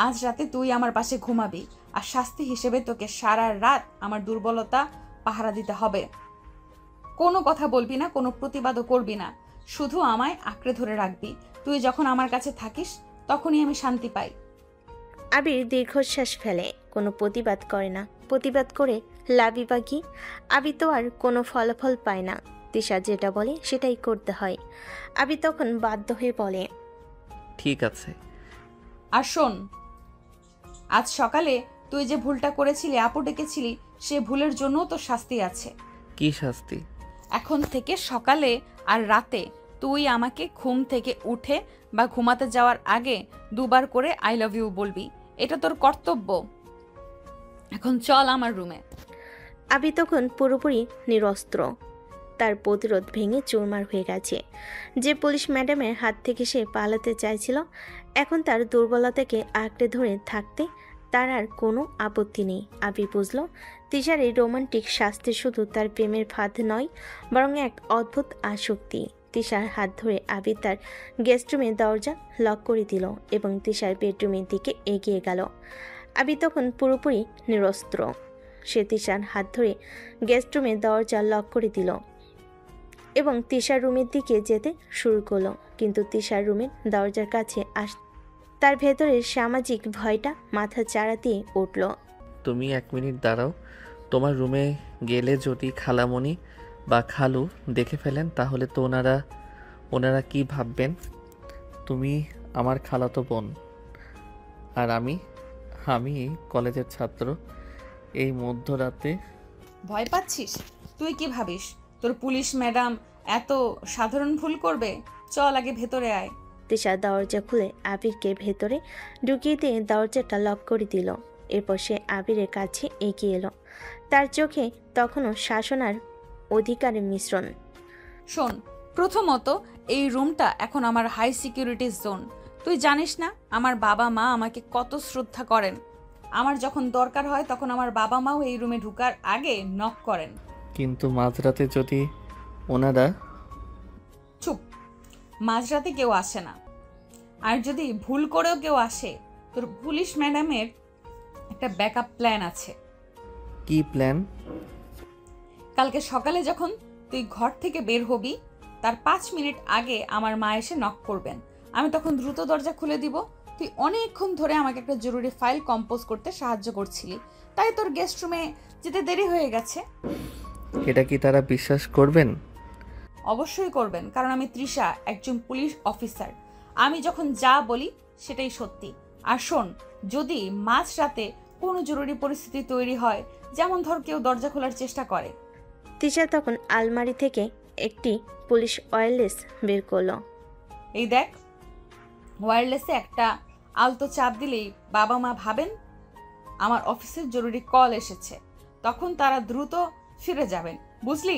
আজ রাতে তুই আমার পাশে ঘুমাবি, আর শাস্তি হিসেবে তোকে সারা রাত আমার দুর্বলতা পাহারা দিতে হবে। কোনো কথা বলবি না, কোনো প্রতিবাদও করবি না, শুধু আমায় আঁকড়ে ধরে রাখবি। তুই যখন আমার কাছে থাকিস তখনই আমি শান্তি পাই। আবির দীর্ঘশ্বাস ফেলে। কোনো প্রতিবাদ করে না। প্রতিবাদ করে লাভই বা কি? আবির তো আর কোনো ফলাফল পায় না। তিশা যেটা বলে সেটাই করতে হয়। আবির তখন বাধ্য হয়ে বলে, ঠিক আছে। আর শোন, আজ সকালে তুই যে ভুলটা করেছিলি, আপু ডেকেছিলি, সে ভুলের জন্য তোর শাস্তি আছে। কি শাস্তি? এখন থেকে সকালে আর রাতে তুই আমাকে ঘুম থেকে উঠে বা ঘুমাতে যাওয়ার আগে দুবার করে আই লাভ ইউ বলবি। এটা তোর কর্তব্য। এখন চল আমার রুমে। আবির তখন পুরোপুরি নিরস্ত্র। তার প্রতিরোধ ভেঙে চুরমার হয়ে গেছে। যে পুলিশ ম্যাডামের হাত থেকে সে পালাতে চাইছিল, এখন তার দুর্বলতাকে আঁকড়ে ধরে থাকতে তার আর কোনো আপত্তি নেই। আবির বুঝল তিশার এই রোমান্টিক শাস্তি শুধু তার প্রেমের ফাঁদ নয়, বরং এক অদ্ভুত আসক্তি। তিশার হাত ধরে আবির তার গেস্ট রুমের দরজা লক করে দিল এবং তিশার বেডরুমের দিকে এগিয়ে গেল। আবির তখন পুরোপুরি নিরস্ত্র। সে তিশার হাত ধরে গেস্ট রুমের দরজা লক করে দিল এবং তিশার রুমের দিকে যেতে শুরু করলো। কিন্তু তিশার রুমের দরজার কাছে তার ভেতরের সামাজিক ভয়টা মাথা চাড়া দিয়ে উঠল। তুমি 1 মিনিট দাঁড়াও। তোমার রুমে গেলে যদি খালামণি বা খালু দেখে ফেলেন তাহলে তো ওনারা কি ভাববেন? তুমি আমার খালাতো বোন আর আমি কলেজের ছাত্র। এই মধ্যরাতে ভয় পাচ্ছিস? তুই কি ভাবিস তোর পুলিশ ম্যাডাম এত সাধারণ ভুল করবে? চল আগে ভেতরে আয়। তিশা দরজা খুলে আবিরকে ভেতরে ঢুকিয়ে দিয়ে দরজাটা লক করে দিল। এরপর সে আবিরের কাছে এগিয়ে এলো। তার চোখে তখনও শাসনার অধিকারের মিশ্রণ। শোন, প্রথমত এই রুমটা এখন আমার হাই সিকিউরিটি জোন। তুই জানিস না আমার বাবা মা আমাকে কত শ্রদ্ধা করেন। আমার যখন দরকার হয় তখন আমার বাবা মাও এই রুমে ঢোকার আগে নক করেন। কিন্তু মাঝরাতে যদি ওনারা চুপ, মাঝরাতে কেউ আসে না। আর যদি ভুল করেও কেউ আসে, তোর পুলিশ ম্যাডামের একটা ব্যাকআপ প্ল্যান আছে। কি প্ল্যান? কালকে সকালে যখন তুই ঘর থেকে বের হবি তার 5 মিনিট আগে আমার মা এসে নক করবেন। আমি তখন দ্রুত দরজা খুলে দিব। তুই অনেকক্ষণ ধরে আমাকে একটা জরুরি ফাইল কম্পোজ করতে সাহায্য করছিলি, তাই তোর গেস্ট রুমে যেতে দেরি হয়ে গেছে। এটা কি তারা বিশ্বাস করবেন? অবশ্যই করবেন, কারণ আমি তৃষা, একজন পুলিশ অফিসার। আমি যখন যা বলি সেটাই সত্যি। আর শোন, যদি মাঝরাতে কোনো জরুরি পরিস্থিতি তৈরি হয়, যেমন ধর কেউ দরজা খোলার চেষ্টা করে। তিশা তখন আলমারি থেকে একটি পুলিশ ওয়্যারলেস বের করলো। এই দেখ, ওয়্যারলেসে একটা আলতো চাপ দিলেই বাবা মা ভাবেন আমার অফিসের জরুরি কল এসেছে। তখন তারা দ্রুত ফিরে যাবেন, বুঝলি?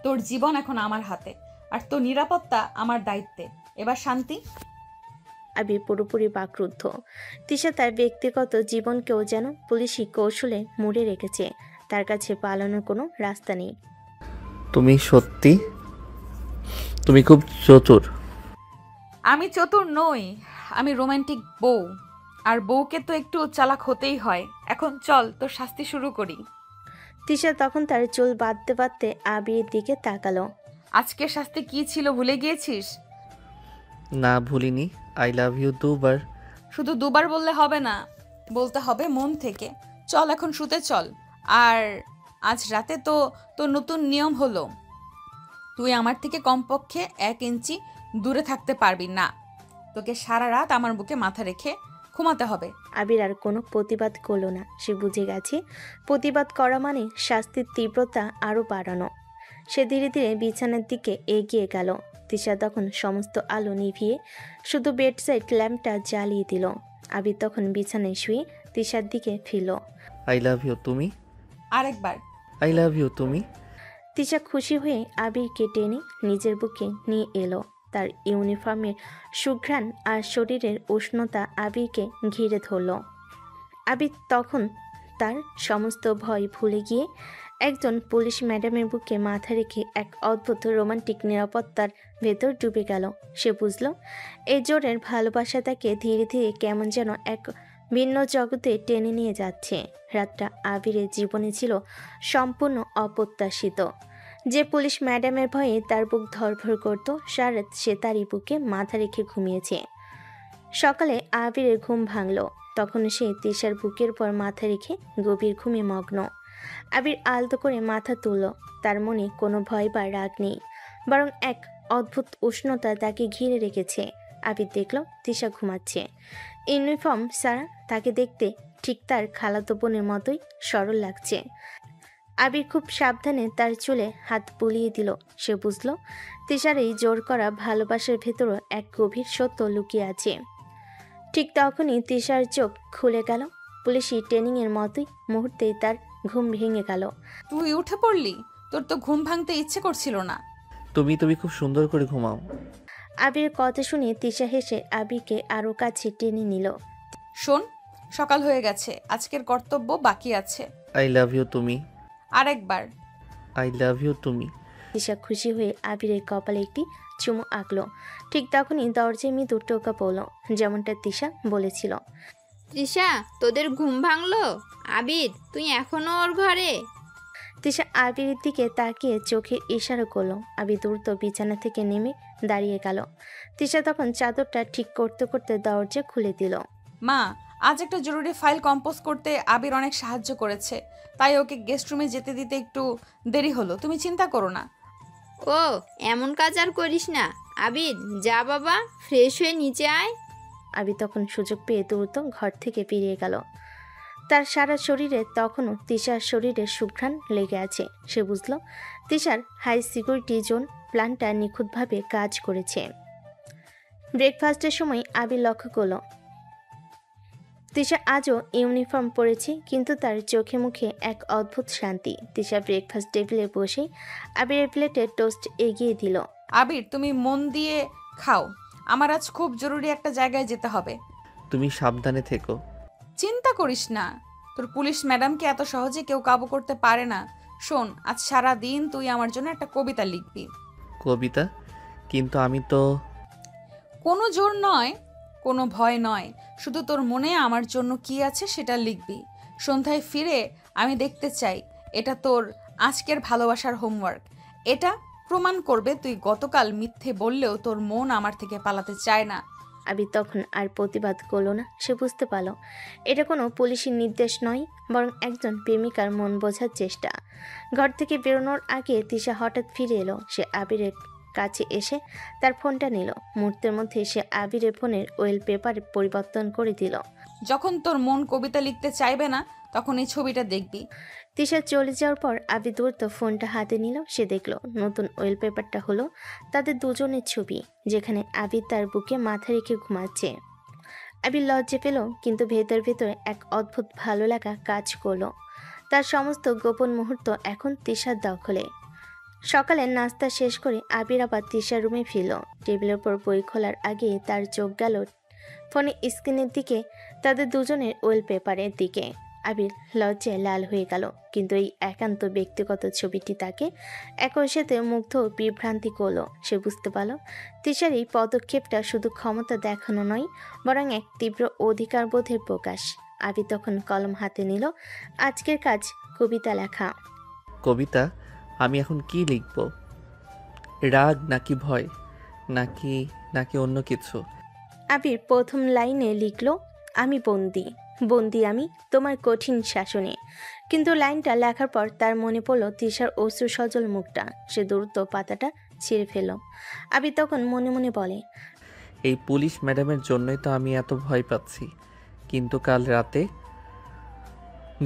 তোর জীবন এখন আমার হাতে, আর তোর নিরাপত্তা আমার দায়িত্বে। এবার শান্তি। আবির পুরোপুরি বাকরুদ্ধ। তিশা তার ব্যক্তিগত জীবনকেও যেন পুলিশি কৌশলে মুড়ে রেখেছে। তার কাছে পালানোর কোনো রাস্তা নেই। তুমি খুব চতুর। আমি চতুর নই, আমি রোমান্টিক বউ। আর বউকে তো একটু চালাক হতেই হয়। এখন চল তোর শাস্তি শুরু করি। তিশা তখন তার চুল বাঁধতে বাঁধতে আবিরের দিকে তাকালো। আজকের শাস্তি কি ছিল ভুলে গিয়েছিস? না, ভুলিনি। আই লাভ ইউ 2 বার। শুধু 2 বার বললে হবে না, বলতে হবে মন থেকে। চল এখন শুতে চল। আর আজ রাতে তো তোর নতুন নিয়ম হলো, তুই আমার থেকে কমপক্ষে 1 ইঞ্চি দূরে থাকতে পারবি না। তোকে সারা রাত আমার বুকে মাথা রেখে ঘুমাতে হবে। আবির আর কোনো প্রতিবাদ করলো না। সে বুঝে গেছে প্রতিবাদ করা মানে শাস্তির তীব্রতা আরও বাড়ানো। সে ধীরে ধীরে বিছানার দিকে এগিয়ে গেল। তিশা তখন সমস্ত আলো নিভিয়ে শুধু বেডসাইড ল্যাম্পটা জ্বালিয়ে দিল। আবির তখন বিছানায় শুয়ে তিশার দিকে ফিরল। আই লাভ ইউ তুমি। আরেকবার। আই লাভ ইউ তুমি। তিশা খুশি হয়ে আবিরকে টেনে নিজের বুকে নিয়ে এলো। তার ইউনিফর্মের সুঘ্রাণ আর শরীরের উষ্ণতা আবিরকে ঘিরে ধরল। আবির তখন তার সমস্ত ভয় ভুলে গিয়ে একজন পুলিশ ম্যাডামের বুকে মাথা রেখে এক অদ্ভুত রোমান্টিক নিরাপত্তার ভেতর ডুবে গেল। সে বুঝল এই জোরের ভালোবাসা তাকে ধীরে ধীরে কেমন যেন এক ভিন্ন জগতে টেনে নিয়ে যাচ্ছে। রাতটা আবিরের জীবনে ছিল সম্পূর্ণ অপ্রত্যাশিত। যে পুলিশ ম্যাডামের ভয়ে তার বুক ধরফর করত, সারা সে তারই বুকে মাথা রেখে ঘুমিয়েছে। সকালে আবিরের ঘুম ভাঙল। তখন সে তিশার বুকের পর মাথা রেখে গভীর ঘুমে মগ্ন। আবির আলতো করে মাথা তুলল। তার মনে কোনো ভয় বা রাগ নেই, বরং এক অদ্ভুত উষ্ণতা তাকে ঘিরে রেখেছে। আবির দেখল তিশা ঘুমাচ্ছে। ইউনিফর্ম ছাড়া তাকে দেখতে ঠিক তার খালাতো বোনের মতোই সরল লাগছে। আবির খুব সাবধানে তার চুলে হাত বুলিয়ে দিল। সে বুঝল তিশার এই জোর করা ভালোবাসার ভেতরও এক গভীর সত্য লুকিয়ে আছে। ঠিক তখনই তিশার চোখ খুলে গেল। পুলিশি ট্রেনিংয়ের মতোই মুহূর্তেই তার ঘুম ভেঙে গেল। তুই উঠে পড়লি? তোর তো ঘুম ভাঙতে ইচ্ছে করছিল না। তুমি খুব সুন্দর করে ঘুমাও। আবির কথা শুনে তিশা হেসে আবিরকে আরও কাছে টেনে নিল। শোন, সকাল হয়ে গেছে, আজকের কর্তব্য বাকি আছে। আই লাভ ইউ তুমি। আরেকবার। আই লাভ ইউ তুমি। তিশা খুশি হয়ে আবিরের কপালে একটি চুমু আঁকলো। ঠিক তখনই দরজায় মৃদু টোকা পড়ল, যেমনটা তিশা বলেছিল। তৃষা, তোদের ঘুম ভাঙলো? আবির, তুই এখনো ওর ঘরে? তিশা আবিরের দিকে তাকিয়ে চোখে ইশারা করলো। আবির দ্রুত বিছানা থেকে নেমে দাঁড়িয়ে গেল। তিশা তখন চাদরটা ঠিক করতে করতে দরজা খুলে দিল। মা, আজ একটা জরুরি ফাইল কম্পোজ করতে আবির অনেক সাহায্য করেছে, তাই ওকে গেস্ট রুমে যেতে দিতে একটু দেরি হলো। তুমি চিন্তা করো না। ও, এমন কাজ আর করিস না। আবির, যা বাবা, ফ্রেশ হয়ে নিচে আয়। আবির তখন সুযোগ পেয়ে দ্রুত ঘর থেকে বেরিয়ে গেল। তার সারা শরীরে তখনও তিশার শরীরে সুঘ্রাণ লেগে আছে। সে বুঝল তিশার হাই সিকিউরিটি জোন প্ল্যানটা নিখুঁতভাবে কাজ করেছে। ব্রেকফাস্টের সময় আবির লক্ষ্য করল তিশা আজও ইউনিফর্ম পরেছে, কিন্তু তার চোখে মুখে এক অদ্ভুত শান্তি। তিশা ব্রেকফাস্ট টেবিলে বসে আবিরের প্লেটে টোস্ট এগিয়ে দিল। আবির, তুমি মন দিয়ে খাও, আমার আজ খুব জরুরি একটা জায়গায় যেতে হবে। তুমি সাবধানে থেকো। চিন্তা করিস না, তোর পুলিশ ম্যাডামকে এত সহজে কেউ কাবু করতে পারে না। শোন, আজ সারা দিন তুই আমার জন্য একটা কবিতা লিখবি। কবিতা? কিন্তু আমি তো... কোনো জোর নয়, কোনো ভয় নয়, শুধু তোর মনে আমার জন্য কি আছে সেটা লিখবি। সন্ধ্যায় ফিরে আমি দেখতে চাই এটা তোর আজকের ভালোবাসার হোমওয়ার্ক। এটা প্রমাণ করবে তুই গতকাল মিথ্যে বললেও তোর মন আমার থেকে পালাতে চায় না। আবির তখন আর প্রতিবাদ করল না। সে বুঝতে পারল এটা কোনো পুলিশি নির্দেশ নয়, বরং একজন প্রেমিকার মন বোঝার চেষ্টা। ঘর থেকে বেরোনোর আগে তিশা হঠাৎ ফিরে এলো। সে আবিরের কাছে এসে তার ফোনটা নিল। মুহূর্তের মধ্যে সে আবিরের ফোনের ওয়েল পেপার পরিবর্তন করে দিল। যখন তোর মন কবিতা লিখতে চাইবে না, তখন এই ছবিটা দেখবি। তিশা চলে যাওয়ার পর আবির দ্রুত ফোনটা হাতে নিল। সে দেখল নতুন ওয়েল পেপারটা হলো তাদের দুজনের ছবি, যেখানে আবির তার বুকে মাথা রেখে ঘুমাচ্ছে। আবির লজ্জা পেল, কিন্তু ভেতর ভেতর এক অদ্ভুত ভালো লাগা কাজ করলো। তার সমস্ত গোপন মুহূর্ত এখন তিশার দখলে। সকালে নাস্তা শেষ করে আবির আবার তিশার রুমে ফিরল। টেবিলের উপর বই খোলার আগে তার চোখ গেল ফোনে স্ক্রিনের দিকে, তাদের দুজনের ওয়েল পেপারের দিকে। আবির লজ্জায় লাল হয়ে গেল, কিন্তু এই একান্ত ব্যক্তিগত ছবিটি তাকে একই সাথে মুগ্ধ ও বিভ্রান্তি করল। সে বুঝতে পারল তিশার এই পদক্ষেপটা শুধু ক্ষমতা দেখানো নয়, বরং এক তীব্র অধিকারবোধের প্রকাশ। আবির তখন কলম হাতে নিল। আজকের কাজ কবিতা লেখা। কবিতা? আমি এখন কি লিখব? রাগ নাকি ভয় নাকি নাকি অন্য কিছু? আবির প্রথম লাইনে লিখল, আমি বন্দি, বন্দি আমি তোমার কঠিন শাসনে। কিন্তু লাইনটা লেখার পর তার মনে পড়ল তিশার অশ্রু সজল মুখটা। সে দ্রুত পাতাটা ছিঁড়ে ফেলল। আবির তখন মনে মনে বলে, এই পুলিশ ম্যাডামের জন্যই তো আমি এত ভয় পাচ্ছি। কিন্তু কাল রাতে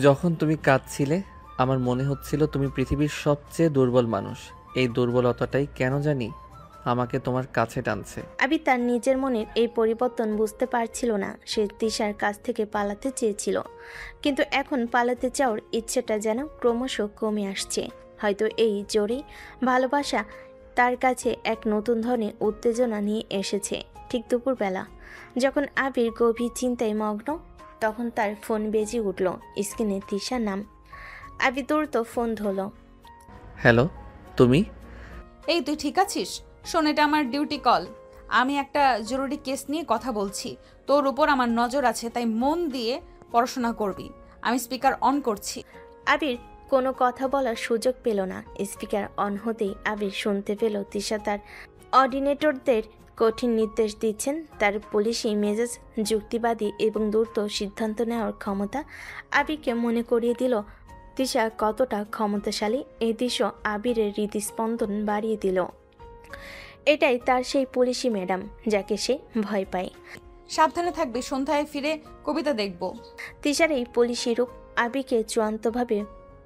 যখন তুমি কাঁদছিলে, আমার মনে হচ্ছিল তুমি পৃথিবীর সবচেয়ে দুর্বল মানুষ। এই দুর্বলতাটাই কেন জানি আমাকে তোমার কাছে টানছে। আবির তার নিজের মনের এই পরিবর্তন বুঝতে পারছিল না। সে তিশার কাছ থেকে পালাতে চেয়েছিল, কিন্তু এখন পালাতে চাওয়ার ইচ্ছেটা যেন ক্রমশ কমে আসছে। হয়তো এই জোরেই ভালোবাসা তার কাছে এক নতুন ধরনের উত্তেজনা নিয়ে এসেছে। ঠিক দুপুরবেলা যখন আবির গভীর চিন্তায় মগ্ন, তখন তার ফোন বেজে উঠল। স্ক্রিনে তিশার নাম। আবির দ্রুত ফোন ধরল। হ্যালো, তুমি? এই, তুই ঠিক আছিস? শোন, এটা আমার ডিউটি কল। আমি একটা জরুরি কেস নিয়ে কথা বলছি। তোর উপর আমার নজর আছে, তাই মন দিয়ে পড়াশোনা করবি। আমি স্পিকার অন করছি। আবির কোনো কথা বলার সুযোগ পেল না। স্পিকার অন হতেই আবির শুনতে পেল তিশা তার অর্ডিনেটরদের কঠিন নির্দেশ দিচ্ছেন। তার পুলিশি মেজাজ যুক্তিবাদী এবং দ্রুত সিদ্ধান্ত নেওয়ার ক্ষমতা আবিরকে মনে করিয়ে দিল তিশা কতটা ক্ষমতাশালী। এই দৃশ্য আবিরের হৃদস্পন্দন বাড়িয়ে দিল। এটাই তার সেই পুলিশি ম্যাডাম যাকে সে ভয় পায়। সাবধানে থাকবি, সন্ধ্যায় ফিরে কবিতা দেখব। তিশার এই পুলিশি রূপ আবিকে চূড়ান্তভাবে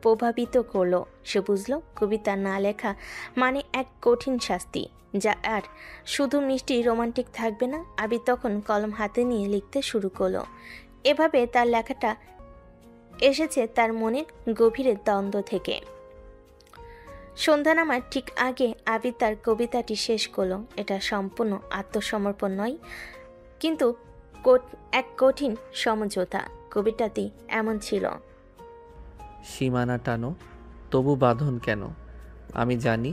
প্রভাবিত করলো। সে বুঝল কবিতা না লেখা মানে এক কঠিন শাস্তি, যা আর শুধু মিষ্টি রোমান্টিক থাকবে না। আবি তখন কলম হাতে নিয়ে লিখতে শুরু করলো। এভাবে তার লেখাটা এসেছে তার মনের গভীরের দ্বন্দ্ব থেকে। সন্ধ্যা নামার ঠিক আগে আবি তার কবিতাটি শেষ করলো। এটা সম্পূর্ণ আত্মসমর্পণ নয়, কিন্তু এক কঠিন সমঝোতা। কবিতাটি এমন ছিল, সীমানা টানো তবু বাঁধন কেন? আমি জানি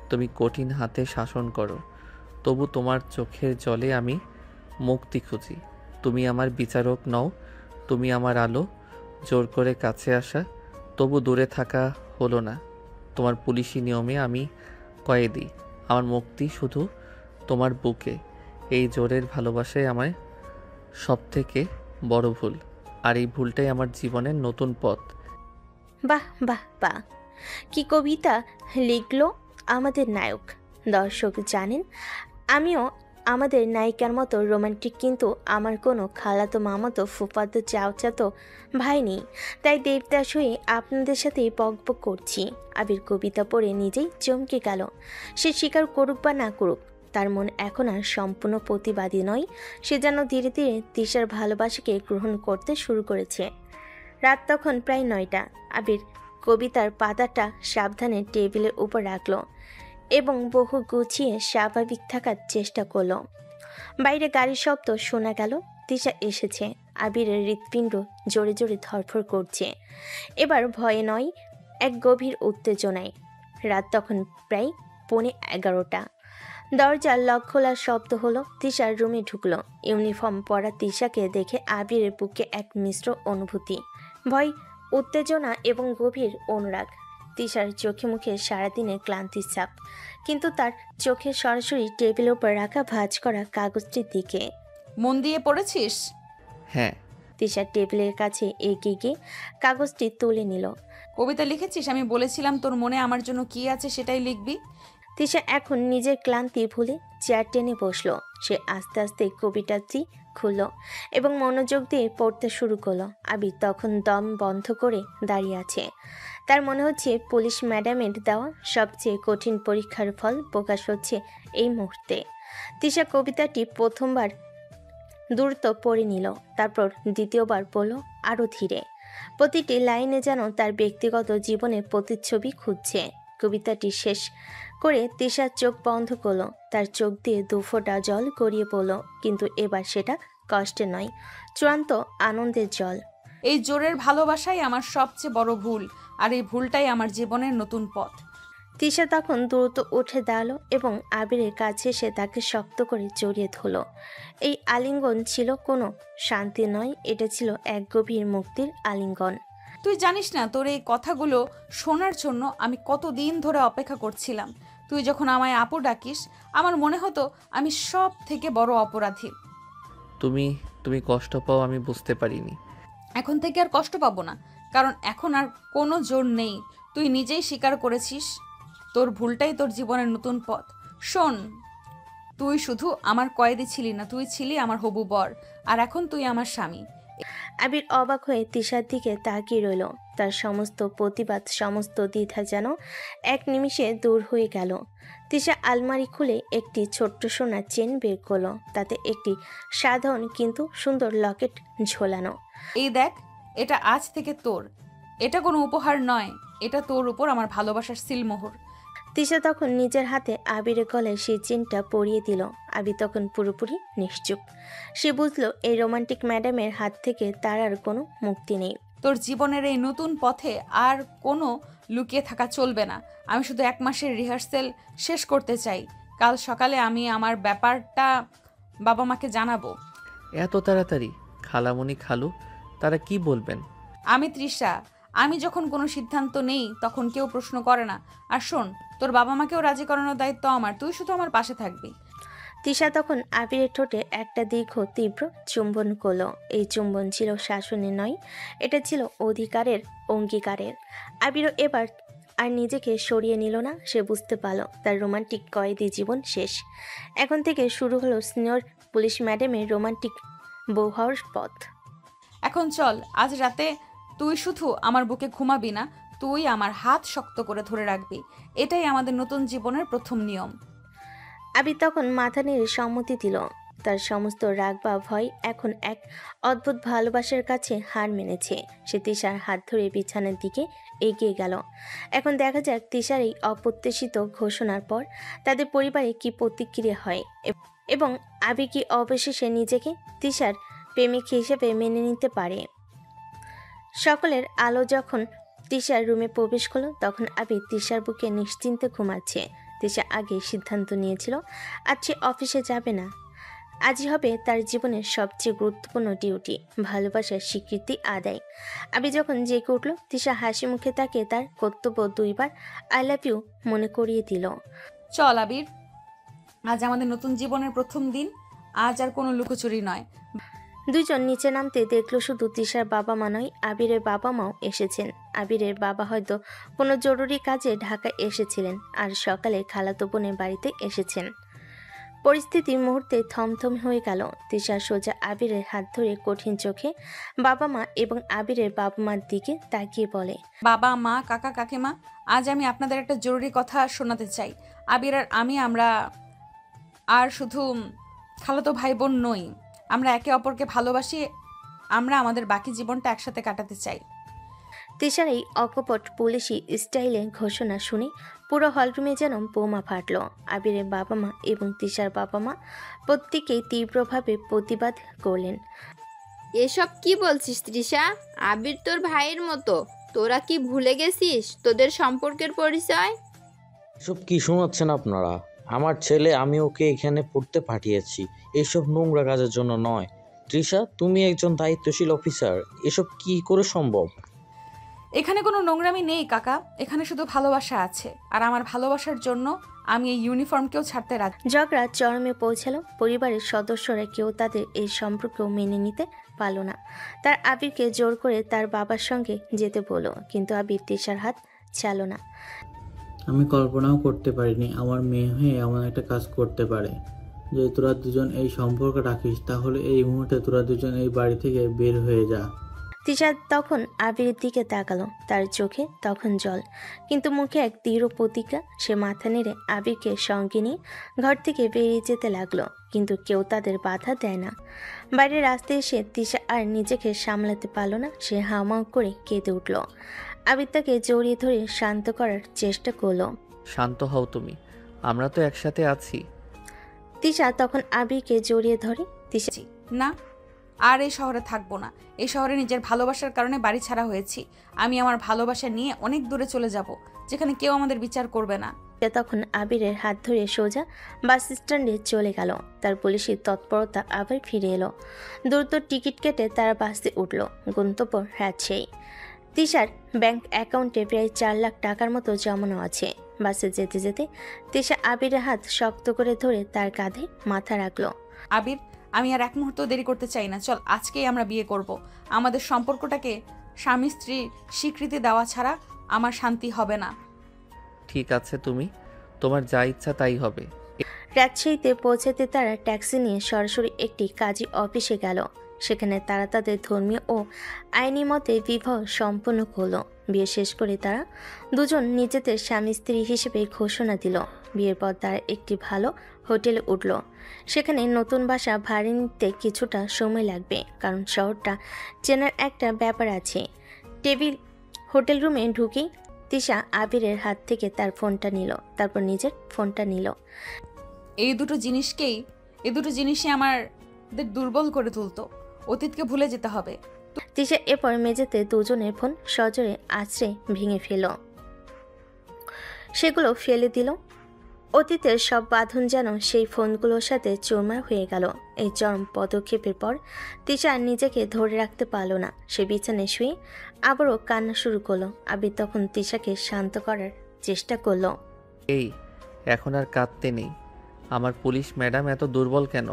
তুমি কঠিন হাতে শাসন করো, তবু তোমার চোখের জলে আমি মুক্তি খুঁজি। তুমি আমার বিচারক নও, তুমি আমার আলো। জোর করে কাছে আসা, তবু দূরে থাকা হলো না। তোমার পুলিশি নিয়মে আমি কয়েদি, আমার মুক্তি শুধু তোমার বুকে। এই জোরের ভালোবাসায় আমার সবথেকে বড় ভুল, আর এই ভুলটাই আমার জীবনের নতুন পথ। বাহ বাহ বাহ, কি কবিতা লিখলো আমাদের নায়ক। দর্শক জানেন, আমিও আমাদের নায়িকার মতো রোমান্টিক, কিন্তু আমার কোনো খালাতো মামাতো ফুফাতো চাচাতো ভাই নেই, তাই দেবদাস হয়ে আপনাদের সাথেই বকবক করছি। আবির কবিতা পড়ে নিজেই চমকে গেল। সে স্বীকার করুক বা না করুক, তার মন এখন আর সম্পূর্ণ প্রতিবাদী নয়। সে যেন ধীরে ধীরে তিশার ভালোবাসাকে গ্রহণ করতে শুরু করেছে। রাত তখন প্রায় 9টা। আবির কবিতার পাতাটা সাবধানে টেবিলের উপর রাখলো এবং বহু গুছিয়ে স্বাভাবিক থাকার চেষ্টা করলো। বাইরে গাড়ির শব্দ শোনা গেল। তিশা এসেছে। আবিরের হৃৎপিণ্ড জোরে জোরে ধড়ফড় করছে। এবার ভয়ে নয়, এক গভীর উত্তেজনায়। রাত তখন প্রায় 11:15। দরজার লক খোলার শব্দ হলো। তিশার রুমে ঢুকলো। ইউনিফর্ম পরা তিশাকে দেখে আবিরের বুকে এক মিশ্র অনুভূতি, ভয়, উত্তেজনা এবং গভীর অনুরাগ। তিশার চোখে মুখে সারাদিনের ক্লান্তির ছাপ, কিন্তু তার চোখে সরাসরি টেবিলের উপর রাখা ভাঁজ করা কাগজটির দিকে। মন দিয়ে পড়েছিস? হ্যাঁ। তিশার টেবিলের কাছে এগিয়ে গিয়ে কাগজটি তুলে নিল। কবিতা লিখেছিস? আমি বলেছিলাম তোর মনে আমার জন্য কি আছে সেটাই লিখবি। তিশা এখন নিজের ক্লান্তি ভুলে চেয়ার টেনে বসলো। সে আস্তে আস্তে কবিতাটি খুলল এবং মনোযোগ দিয়ে পড়তে শুরু করলো। আবির তখন দম বন্ধ করে দাঁড়িয়ে আছে। তার মনে হচ্ছে পুলিশ ম্যাডামের দেওয়া সবচেয়ে কঠিন পরীক্ষার ফল প্রকাশ হচ্ছে এই মুহূর্তে। তিশা কবিতাটি প্রথমবার দ্রুত পড়ে নিল, তারপর দ্বিতীয়বার পড়ল আরও ধীরে। প্রতিটি লাইনে যেন তার ব্যক্তিগত জীবনের প্রতিচ্ছবি খুঁজছে। কবিতাটি শেষ করে তিশার চোখ বন্ধ করলো। তার চোখ দিয়ে দুফোঁটা জল গড়িয়ে পড়ল, কিন্তু এবার সেটা কষ্টের নয়, চূড়ান্ত আনন্দের জল। এই জোরের ভালোবাসাই আমার সবচেয়ে বড় ভুল, আর এই ভুলটাই আমার জীবনের নতুন পথ। তিশা তখন দ্রুত উঠে দাঁড়ালো এবং আবিরের কাছে এসে তাকে শক্ত করে জড়িয়ে ধরল। এই আলিঙ্গন ছিল কোনো শান্তি নয়, এটা ছিল এক গভীর মুক্তির আলিঙ্গন। তুই জানিস না, তোর এই কথাগুলো শোনার জন্য আমি কতদিন ধরে অপেক্ষা করছিলাম। তুই যখন আমায় আপু ডাকিস, আমার মনে হতো আমি সব থেকে বড় অপরাধী। তুমি কষ্ট পাও আমি বুঝতে পারিনি। এখন থেকে আর কষ্ট পাবো না, কারণ এখন আর কোনো জোর নেই। তুই নিজেই স্বীকার করেছিস তোর ভুলটাই তোর জীবনের নতুন পথ। শোন, তুই শুধু আমার কয়েদি ছিলি না, তুই ছিলি আমার হবু বর, আর এখন তুই আমার স্বামী। আবির অবাক হয়ে তিশার দিকে তাকিয়ে রইল। তার সমস্ত প্রতিবাদ, সমস্ত দ্বিধা যেন এক নিমিষে দূর হয়ে গেল। তিশা আলমারি খুলে একটি ছোট্ট সোনার চেন বের করলো। তাতে একটি সাধারণ কিন্তু সুন্দর লকেট ঝোলানো। এই দেখ, এটা আজ থেকে তোর। এটা কোনো উপহার নয়, এটা তোর উপর আমার ভালোবাসার সিলমোহর। তিশা তখন নিজের হাতে আবিরের গলায় সেই চেনটা পরিয়ে দিল। আবির তখন পুরোপুরি নিশ্চুপ। সে বুঝলো এই রোমান্টিক ম্যাডামের হাত থেকে তার আর কোনো মুক্তি নেই। তোর জীবনের এই নতুন পথে আর কোনো লুকিয়ে থাকা চলবে না। আমি শুধু 1 মাসের রিহার্সেল শেষ করতে চাই। কাল সকালে আমি আমার ব্যাপারটা বাবা মাকে জানাবো। এত তাড়াতাড়ি? খালামণি খালু তারা কি বলবেন? আমি তৃষা, আমি যখন কোনো সিদ্ধান্ত নেই তখন কেউ প্রশ্ন করে না। আর শোন, তোর বাবা মাকেও রাজি করানোর দায়িত্ব আমার। তুই শুধু আমার পাশে থাকবি। তিশা তখন আবিরের ঠোঁটে একটা দীর্ঘ তীব্র চুম্বন করলো। এই চুম্বন ছিল শাসনের নয়, এটা ছিল অধিকারের অঙ্গীকারের। আবিরও এবার আর নিজেকে সরিয়ে নিল না। সে বুঝতে পারল তার রোমান্টিক কয়েদি জীবন শেষ। এখন থেকে শুরু হলো সিনিয়র পুলিশ ম্যাডামের রোমান্টিক বউ হওয়ার পথ। এখন চল, আজ রাতে তুই শুধু আমার বুকে ঘুমাবি না, তুই আমার হাত শক্ত করে ধরে রাখবি। এটাই আমাদের নতুন জীবনের প্রথম নিয়ম। আবির তখন মাথা নেড়ে সম্মতি দিল। তার সমস্ত রাগ বা ভয় এখন এক অদ্ভুত ভালোবাসার কাছে হার মেনেছে। সে তিশার হাত ধরে বিছানার দিকে এগিয়ে গেল। এখন দেখা যাক তিশার এই অপ্রত্যাশিত ঘোষণার পর তাদের পরিবারে কি প্রতিক্রিয়া হয় এবং আবির কি অবশেষে নিজেকে তিশার প্রেমিক হিসেবে মেনে নিতে পারে। সকলের আলো যখন তিশার রুমে প্রবেশ করলো, তখন আবির তিশার বুকে নিশ্চিন্তে ঘুমাচ্ছে। তিশা আগে সিদ্ধান্ত নিয়েছিল আজ সে অফিসে যাবে না। আজই হবে তার জীবনের সবচেয়ে গুরুত্বপূর্ণ ডিউটি, ভালোবাসার স্বীকৃতি আদায়। আবি যখন জেগে উঠল, তিশা হাসি মুখে তাকে তার কর্তব্য 2 বার আই লাভ ইউ মনে করিয়ে দিল। চল আবির, আজ আমাদের নতুন জীবনের প্রথম দিন। আজ আর কোনো লুকোচুরি নয়। দুইজন নিচে নামতে দেখলো শুধু তিশার বাবা মা নয়, আবিরের বাবা মাও এসেছেন। আবিরের বাবা হয়তো কোনো জরুরি কাজে ঢাকা এসেছিলেন, আর সকালে খালাতো বোনের বাড়িতে এসেছেন। পরিস্থিতি মুহূর্তে থমথম হয়ে গেল। তিশা সোজা আবিরের হাত ধরে কঠিন চোখে বাবা মা এবং আবিরের বাবা মার দিকে তাকিয়ে বলে, বাবা মা কাকা কাকিমা, আজ আমি আপনাদের একটা জরুরি কথা শোনাতে চাই। আবির আর আমরা আর শুধু খালাতো ভাই বোন নই, আমরা একে অপরকে ভালোবাসি। আমরা আমাদের বাকি জীবনটা একসাথে কাটাতে চাই। তিশার এই অকপট পুলিশি স্টাইলে ঘোষণা শুনে পুরো হলরুমে যেন বোমা ফাটল। আবিরের বাবা মা এবং তিশার বাবা মা প্রত্যেকেই তীব্রভাবে প্রতিবাদ করলেন। এসব কি বলছিস তৃষা? আবির তোর ভাইয়ের মতো, তোরা কি ভুলে গেছিস তোদের সম্পর্কের পরিচয়? এসব কি শোনাচ্ছেন আপনারা? আমার ছেলে, আমি ওকে এখানে পড়তে পাঠিয়েছি, এসব নোংরা কাজের জন্য নয়। তৃষা, তুমি একজন দায়িত্বশীল অফিসার, এসব কি করে সম্ভব? এখানে কোনো নোংরামি নেই কাকা, এখানে শুধু ভালোবাসা আছে। আর আমার ভালোবাসার জন্য আমি এই ইউনিফর্মকেও ছাড়তে রাজি। ঝগড়া চরমে পৌঁছালো। পরিবারের সদস্যরা কেউ তাদের এই সম্পর্ক মেনে নিতে পারল না। তার আবিরকে জোর করে তার বাবার সঙ্গে যেতে বলল, কিন্তু আবির তিশার হাত ছাড়ল না। আমি কল্পনাও করতে পারিনি আমার মেয়ে হয়ে এমন একটা কাজ করতে পারে। যে তোরা দুজন এই সম্পর্ক রাখিস, তাহলে এই মুহূর্তে তোরা দুজন এই বাড়ি থেকে বের হয়ে যা। তিশা তখন আবিরের দিকে তাকালো, তার চোখে তখন জল, কিন্তু মুখে এক দৃঢ় প্রতিজ্ঞা। সে মাথা নেড়ে আবিরকে সঙ্গে নিয়ে ঘর থেকে বেরিয়ে যেতে লাগলো, কিন্তু কেউ তাদের বাধা দেয় না। বাইরের রাস্তায় এসে তিশা আর নিজেকে সামলাতে পারল না, সে হাউমাউ করে কেঁদে উঠল। আবির তাকে জড়িয়ে ধরে শান্ত করার চেষ্টা করলো। শান্ত হও তুমি, আমরা তো একসাথে আছি। তিশা তখন আবিরকে জড়িয়ে ধরে। তিশা না, আর এই শহরে থাকবো না। এই শহরে নিজের ভালোবাসার কারণে বাড়ি ছাড়া হয়েছি। আমি আমার ভালোবাসা নিয়ে অনেক দূরে চলে যাব, যেখানে কেউ আমাদের বিচার করবে না। তখন আবিরের হাত ধরে সোজা বাস স্ট্যান্ডে চলে গেল। তার পুলিশের তৎপরতা আবার ফিরে এলো। দ্রুত টিকিট কেটে তারা বাসে উঠল। গন্তব্য রাজশাহী। তিশার ব্যাংক অ্যাকাউন্টে প্রায় 4 লাখ টাকার মতো জমানো আছে। বাসে যেতে যেতে তিশা আবিরের হাত শক্ত করে ধরে তার কাঁধে মাথা রাখলো। আবির, আমি আর এক মুহূর্ত দেরি করতে চাই না। চল, আজকেই আমরা বিয়ে করব। আমাদের সম্পর্কটাকে স্বামী স্ত্রী স্বীকৃতি দেওয়া ছাড়া আমার শান্তি হবে না। ঠিক আছে, তুমি তোমার যা ইচ্ছা তাই হবে। রাজশাহীতে পৌঁছাতে তারা ট্যাক্সি নিয়ে সরাসরি একটি কাজী অফিসে গেল। সেখানে তারা তাদের ধর্মীয় ও আইনি মতে বিবাহ সম্পন্ন করলো। বিয়ে শেষ করে তারা দুজন নিজেদের স্বামী স্ত্রী হিসেবে ঘোষণা দিল। বিয়ের পর তারা একটি ভালো হোটেলে উঠল। সেখানে নতুন বাসা ভাড়া নিতে কিছুটা সময় লাগবে, কারণ শহরটা চেনার একটা ব্যাপার আছে। হোটেল রুমে ঢুকেই তিশা আবিরের হাত থেকে তার ফোনটা নিল, তারপর নিজের ফোনটা নিল। এই দুটো জিনিসই আমাদের দুর্বল করে তুলতো। অতীতকে ভুলে যেতে হবে। তিশা এরপর মেঝেতে দুজনের ফোন সজোরে আছড়ে ভেঙে ফেল, সেগুলো ফেলে দিল। অতীতের সব বাঁধন যেন সেই ফোনগুলোর সাথে চুরমার হয়ে গেল। এই চরম পদক্ষেপের পর তিশা নিজেকে ধরে রাখতে পারল না। সে বিছানায় শুয়ে আবারও কান্না শুরু করলো। আবির তখন তিশাকে শান্ত করার চেষ্টা করলো। এই, এখন আর কাঁদতে নেই। আমার পুলিশ ম্যাডাম এত দুর্বল কেন?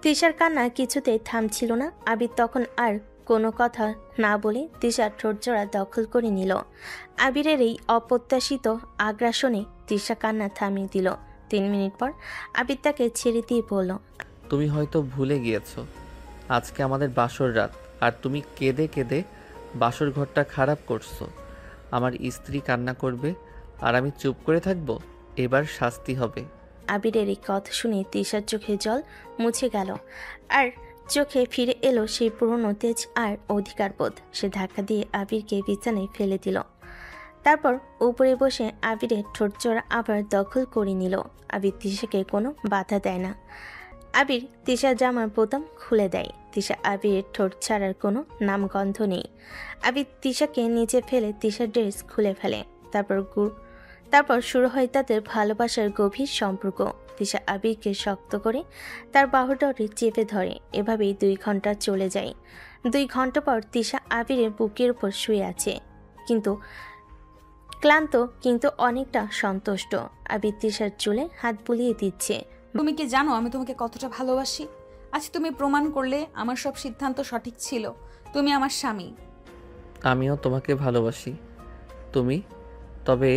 তিশার কান্না কিছুতেই থামছিল না। আবির তখন আর কোনো কথা না বলে তিশার ঠোঁটজোড়া দখল করে নিল। আবিরের এই অপ্রত্যাশিত আগ্রাসনে তিশা কান্না থামিয়ে দিল। 3 মিনিট পর আবির তাকে ছেড়ে দিয়ে বলল, তুমি হয়তো ভুলে গিয়েছো আজকে আমাদের বাসর রাত, আর তুমি কেঁদে কেঁদে বাসর ঘরটা খারাপ করছো। আমার স্ত্রী কান্না করবে আর আমি চুপ করে থাকবো? এবার শাস্তি হবে। আবিরের এই কথা শুনে তিশার চোখে জল মুছে গেল, আর চোখে ফিরে এলো সেই পুরনো তেজ আর অধিকার বোধ। সে ধাক্কা দিয়ে আবিরকে বিছানায় ফেলে দিল। তারপর উপরে বসে আবিরের ঠোঁটজোড়া আবার দখল করে নিল। আবির তিশাকে কোনো বাধা দেয় না। আবির তিশার জামার বোতাম খুলে দেয়। তিশা আবিরের ঠোঁট ছাড়ার কোনো নামগন্ধ নেই। আবির তিশাকে নিচে ফেলে তিশার ড্রেস খুলে ফেলে। তারপর শুরু হয় তাদের ভালোবাসার গভীর সম্পর্ক। তিশা আবিরকে শক্ত করে তার বাহুডরে চেপে ধরে। এভাবেই 2 ঘন্টা চলে যায়। 2 ঘন্টা পর তিশা আবিরের বুকের উপর শুয়ে আছে, কিন্তু ক্লান্ত, কিন্তু অনেকটা সন্তুষ্ট। আবির তিশার চুলে হাত বুলিয়ে দিচ্ছে। তুমি কি জানো আমি তোমাকে কতটা ভালোবাসি? আজ তুমি প্রমাণ করলে আমার সব সিদ্ধান্ত সঠিক ছিল। তুমি আমার স্বামী। আমিও তোমাকে ভালোবাসি। তুমি, তবে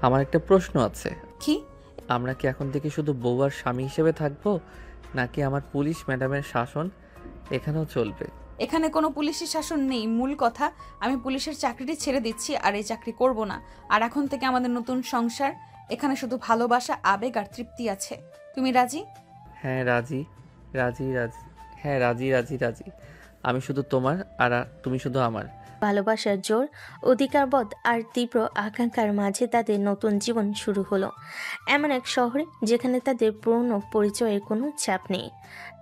আমার একটা প্রশ্ন আছে। কি? আমরা কি এখন থেকে শুধু বউ আর স্বামী হিসেবে থাকবো, নাকি আমার পুলিশ ম্যাডামের শাসন এখানেও চলবে? এখানে কোনো পুলিশের শাসন নেই। মূল কথা, আমি পুলিশের চাকরিটি ছেড়ে দিচ্ছি আর এই চাকরি করব না। আর এখন থেকে আমাদের নতুন সংসার। এখানে শুধু ভালোবাসা, আবেগ আর তৃপ্তি আছে। তুমি রাজি? হ্যাঁ রাজি, রাজি রাজি, হ্যাঁ রাজি রাজি রাজি। আমি শুধু তোমার আর তুমি শুধু আমার। ভালোবাসার জোর, অধিকারবোধ আর তীব্র আকাঙ্ক্ষার মাঝে তাদের নতুন জীবন শুরু হলো, এমন এক শহরে যেখানে তাদের পুরনো পরিচয়ের কোনো চাপ নেই।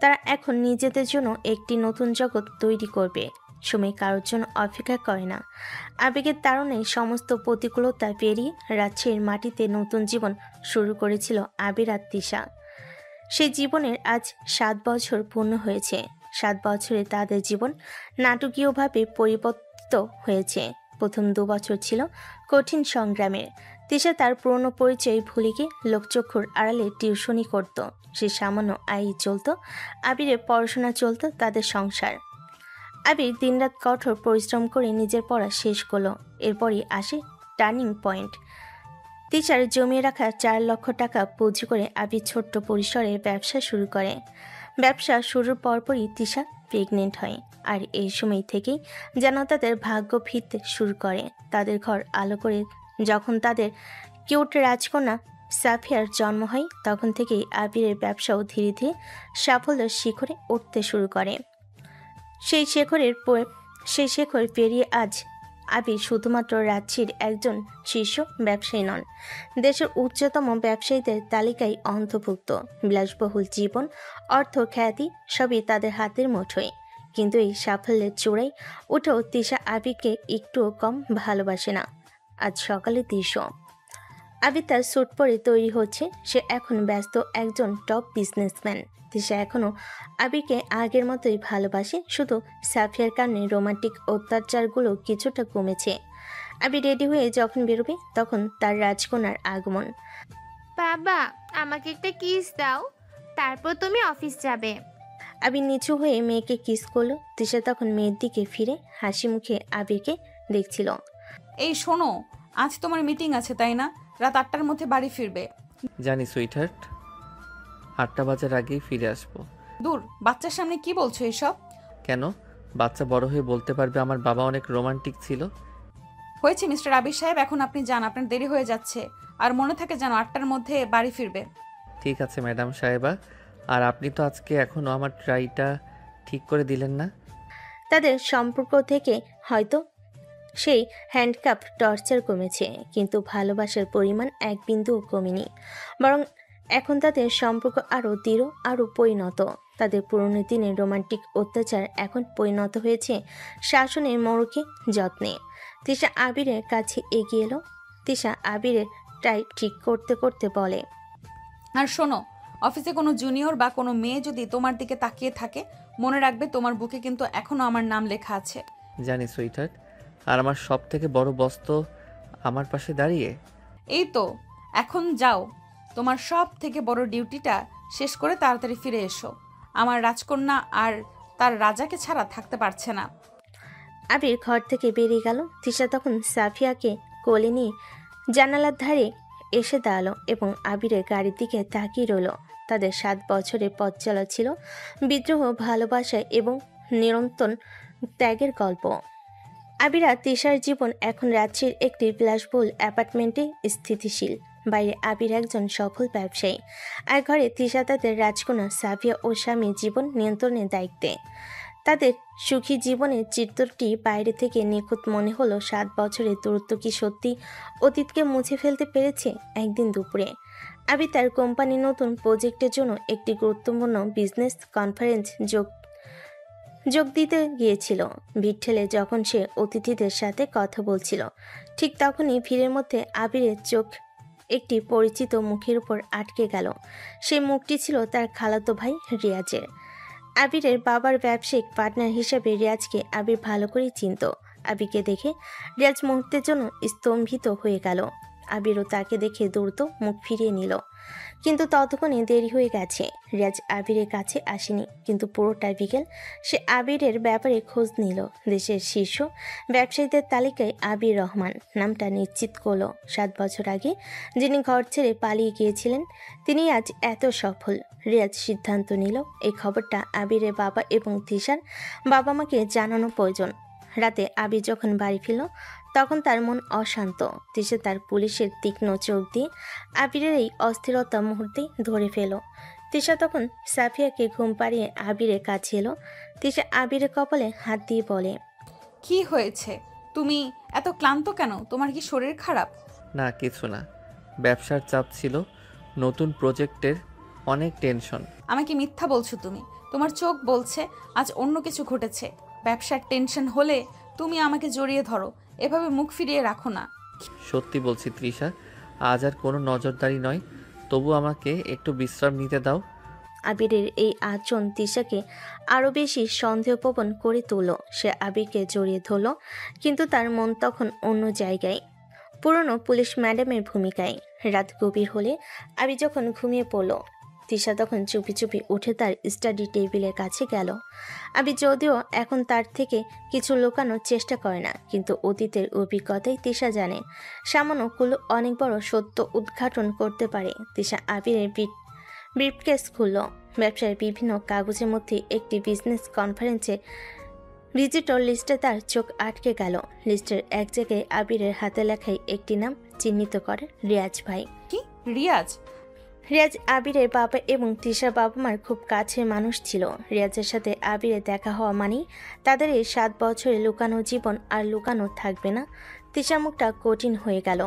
তারা এখন নিজেদের জন্য একটি নতুন জগৎ তৈরি করবে। সময় কারোর জন্য অপেক্ষা করে না। আবেগের তাড়নায় সমস্ত প্রতিকূলতা পেরিয়ে রাজশাহীর মাটিতে নতুন জীবন শুরু করেছিল আবির আর তিশা। সেই জীবনের আজ 7 বছর পূর্ণ হয়েছে। 7 বছরে তাদের জীবন নাটকীয়ভাবে পরিবর্তিত হয়েছে। প্রথম 2 বছর ছিল কঠিন সংগ্রামের। তিশা তার পুরনো পরিচয় ভুলে গিয়ে লোকচক্ষুর আড়ালে টিউশনি করত। সে সামান্য আয়ই চলত। আবিরের পড়াশোনা চলত, তাদের সংসার। আবির দিনরাত কঠোর পরিশ্রম করে নিজের পড়া শেষ করলো। এরপরই আসে টার্নিং পয়েন্ট। তিশার জমিয়ে রাখা 4 লক্ষ টাকা পুঁজি করে আবির ছোট্ট পরিসরে ব্যবসা শুরু করে। ব্যবসা শুরুর পরপরই তিশা প্রেগনেন্ট হয়। আর এই সময় থেকেই যেন তাদের ভাগ্য ফিরতে শুরু করে। তাদের ঘর আলো করে যখন তাদের কিউট রাজকন্যা সাফিয়ার জন্ম হয়, তখন থেকেই আবিরের ব্যবসাও ধীরে ধীরে সাফল্যের শিখরে উঠতে শুরু করে। সেই শেখর পেরিয়ে আজ আবির শুধুমাত্র রাজশাহীর একজন শীর্ষ ব্যবসায়ী নন, দেশের উচ্চতম ব্যবসায়ীদের তালিকায় অন্তর্ভুক্ত। বিলাসবহুল জীবন, অর্থ, খ্যাতি সবই তাদের হাতের মুঠোয়। কিন্তু এই সাফল্যের চূড়ায় উঠেও তিশা আবিরকে একটুও কম ভালোবাসে না। আজ সকালে দৃশ্য, আবির তার স্যুট পরে তৈরি হচ্ছে। সে এখন ব্যস্ত একজন টপ বিজনেসম্যান। তিশা এখনও আবিরকে আগের মতোই ভালোবাসে, শুধু সাফিয়ার কারণে রোমান্টিক অত্যাচারগুলো কিছুটা কমেছে। আবির রেডি হয়ে যখন বেরোবে, তখন তার রাজকন্যার আগমন। বাবা, আমাকে একটা কিস দাও, তারপর তুমি অফিস যাবে। আবির নিচু হয়ে মেয়েকে কিস করলো। তিশা তখন মেয়ের দিকে ফিরে হাসি মুখে আবিরকে দেখছিল। এই শোনো, আজ তোমার মিটিং আছে তাই না? রাত 8টার মধ্যে বাড়ি ফিরবে। জানি সুইটহার্ট, 8টা বাজার আগেই ফিরে আসবো। দূর, বাচ্চার সামনে কি বলছো এসব? কেন? বাচ্চা বড় হয়ে বলতে পারবে আমার বাবা অনেক রোমান্টিক ছিল। হয়েছে মিস্টার আবির সাহেব, এখন আপনি যান, আপনার দেরি হয়ে যাচ্ছে। আর মনে থাকে যেন 8টার মধ্যে বাড়ি ফিরবে। ঠিক আছে ম্যাডাম সাহেবা। আর আপনি তো আজকে এখনও আমার ট্রাইটা ঠিক করে দিলেন না। তাদের সম্পর্ক থেকে হয়তো সেই হ্যান্ডকাপ টর্চার কমেছে, কিন্তু ভালোবাসার পরিমাণ এক বিন্দুও কমেনি। বরং এখন তাদের সম্পর্ক আরও দৃঢ়, আরও পরিণত। তাদের পুরনো দিনের রোমান্টিক অত্যাচার এখন পরিণত হয়েছে শাসনের মোড়কে যত্নে। তিশা আবিরের কাছে এগিয়ে এলো। তিশা আবিরের টাই ঠিক করতে করতে বলে, আর শোনো, অফিসে কোনো জুনিয়র বা কোনো মেয়ে যদি তোমার দিকে তাকিয়ে থাকে, মনে রাখবে তোমার বুকে কিন্তু এখনো আমার নাম লেখা আছে। জানি সুইটহার্ট। আর আমার সব থেকে বড় বস তো আমার পাশে দাঁড়িয়ে। এই তো, এখন যাও, তোমার সব থেকে বড় ডিউটিটা শেষ করে তাড়াতাড়ি ফিরে এসো। আমার রাজকন্যা আর তার রাজাকে ছাড়া থাকতে পারছে না। আবির ঘর থেকে বেরিয়ে গেল। তিশা তখন সাফিয়াকে কোলে নিয়ে জানালার ধারে এসে দাঁড়ালো এবং আবিরের গাড়ির দিকে তাকিয়ে রইল। তাদের 7 বছরের পথ চলা ছিল বিদ্রোহ, ভালোবাসা এবং নিরন্তর ত্যাগের গল্প। আবির আর তিশার জীবন এখন রাজ্যের একটি বিলাসবহুল অ্যাপার্টমেন্টে স্থিতিশীল। বাইরে আবির একজন সফল ব্যবসায়ী, আর ঘরে তিশা তাদের রাজকন্যা সাফিয়া ও স্বামী জীবন নিয়ন্ত্রণের দায়িত্বে। তাদের সুখী জীবনের চিত্রটি বাইরে থেকে নিখুঁত মনে হলো। 7 বছরের দূরত্ব কি সত্যি অতীতকে মুছে ফেলতে পেরেছে একদিন দুপুরে? আবির তার কোম্পানির নতুন প্রজেক্টের জন্য একটি গুরুত্বপূর্ণ বিজনেস কনফারেন্স যোগ দিতে গিয়েছিল। ভিড় ঠেলে যখন সে অতিথিদের সাথে কথা বলছিল, ঠিক তখনই ভিড়ের মধ্যে আবিরের চোখ একটি পরিচিত মুখের উপর আটকে গেল। সেই মুখটি ছিল তার খালাতো ভাই রিয়াজের। আবিরের বাবার ব্যবসায়িক পার্টনার হিসেবে রিয়াজকে আবির ভালো করেই চিনত। আবিরকে দেখে রিয়াজ মুহূর্তের জন্য স্তম্ভিত হয়ে গেল। আবিরও তাকে দেখে দ্রুত মুখ ফিরিয়ে নিল, কিন্তু ততক্ষণে দেরি হয়ে গেছে। রিয়াজ আবিরের কাছে আসেনি, কিন্তু পুরোটা বিকেল সে আবিরের ব্যাপারে খোঁজ নিল। দেশের শীর্ষ ব্যবসায়ীদের তালিকায় আবির রহমান নামটা নিশ্চিত করল। 7 বছর আগে যিনি ঘর ছেড়ে পালিয়ে গিয়েছিলেন, তিনি আজ এত সফল। রিয়াজ সিদ্ধান্ত নিল এই খবরটা আবিরের বাবা এবং তিশার বাবা মাকে জানানো প্রয়োজন। রাতে আবির যখন বাড়ি ফিরল, তখন তার মন অশান্ত। তিশা তার পুলিশের তীক্ষ্ণ চোখ দিয়ে আবিরের এই অস্থিরতা মুহূর্তে ধরে ফেল। তিশা তখন সাফিয়াকে ঘুম পাড়িয়ে আবিরের কাছে এলো। তিশা আবিরের কপালে হাত দিয়ে বলে, কি হয়েছে? তুমি এত ক্লান্ত কেন? তোমার কি শরীর খারাপ? না কিছু না, ব্যবসার চাপ ছিল, নতুন প্রজেক্টের অনেক টেনশন। আমাকে মিথ্যা বলছো তুমি। তোমার চোখ বলছে আজ অন্য কিছু ঘটেছে। ব্যবসার টেনশন হলে তুমি আমাকে জড়িয়ে ধরো, এভাবে মুখ ফিরিয়ে রাখো না। সত্যি বলছি তৃষা, আজ আর কোনো নজরদারি নয়, তবু আমাকে একটু বিশ্রাম নিতে দাও। আবিরের এই আচরণ তিশাকে আরও বেশি সন্দেহপ্রবণ করে তুলল। সে আবিরকে জড়িয়ে ধরল, কিন্তু তার মন তখন অন্য জায়গায়, পুরনো পুলিশ ম্যাডামের ভূমিকায়। রাত গভীর হলে আবির যখন ঘুমিয়ে পড়ল, তিশা তখন চুপি চুপি উঠে তার স্টাডি টেবিলের কাছে গেল। আবির যদিও এখন তার থেকে কিছু লুকানোর চেষ্টা করে না, কিন্তু অতীতের অভিজ্ঞতায় তিশা জানে সামান্য কুলু অনেক বড় সত্য উদ্ঘাটন করতে পারে। তিশা আবিরের ব্রিফকেস খুলল। ব্যবসার বিভিন্ন কাগজের মধ্যে একটি বিজনেস কনফারেন্সে ভিজিটর লিস্টে তার চোখ আটকে গেল। লিস্টের এক জায়গায় আবিরের হাতে লেখায় একটি নাম চিহ্নিত করে, রিয়াজ ভাই। কি রিয়াজ? রিয়াজ আবিরের বাবা এবং তিশার বাবা মার খুব কাছের মানুষ ছিল। রিয়াজের সাথে আবিরের দেখা হওয়া মানেই তাদের এই 7 বছরে লুকানো জীবন আর লুকানো থাকবে না। তিশার মুখটা কঠিন হয়ে গেল।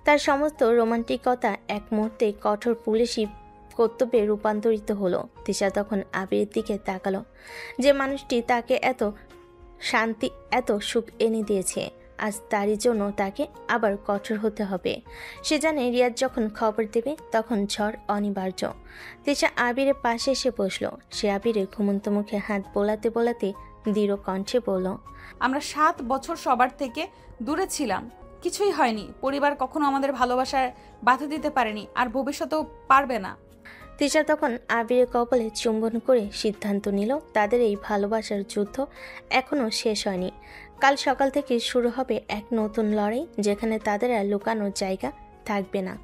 তার সমস্ত রোমান্টিকতা এক মুহূর্তে কঠোর পুলিশি কর্তব্যে রূপান্তরিত হলো। তিশা তখন আবিরের দিকে তাকালো, যে মানুষটি তাকে এত শান্তি এত সুখ এনে দিয়েছে, আজ তারই জন্য তাকে আবার কঠোর হতে হবে। সে জানে রিয়াজ যখন খবর দেবে তখন ঝড় অনিবার্য। তিশা আবিরের পাশে এসে বসল। সে আবিরের ঘুমন্ত মুখে হাত বোলাতে বোলাতে দৃঢ় কণ্ঠে বলল, আমরা 7 বছর সবার থেকে দূরে ছিলাম, কিছুই হয়নি। পরিবার কখনো আমাদের ভালোবাসার বাধা দিতে পারেনি, আর ভবিষ্যতেও পারবে না। তিশা তখন আবিরের কপালে চুম্বন করে সিদ্ধান্ত নিল তাদের এই ভালোবাসার যুদ্ধ এখনও শেষ হয়নি। কাল সকাল থেকে শুরু হবে এক নতুন লড়াই, যেখানে তাদের আর লুকানোর জায়গা থাকবে না।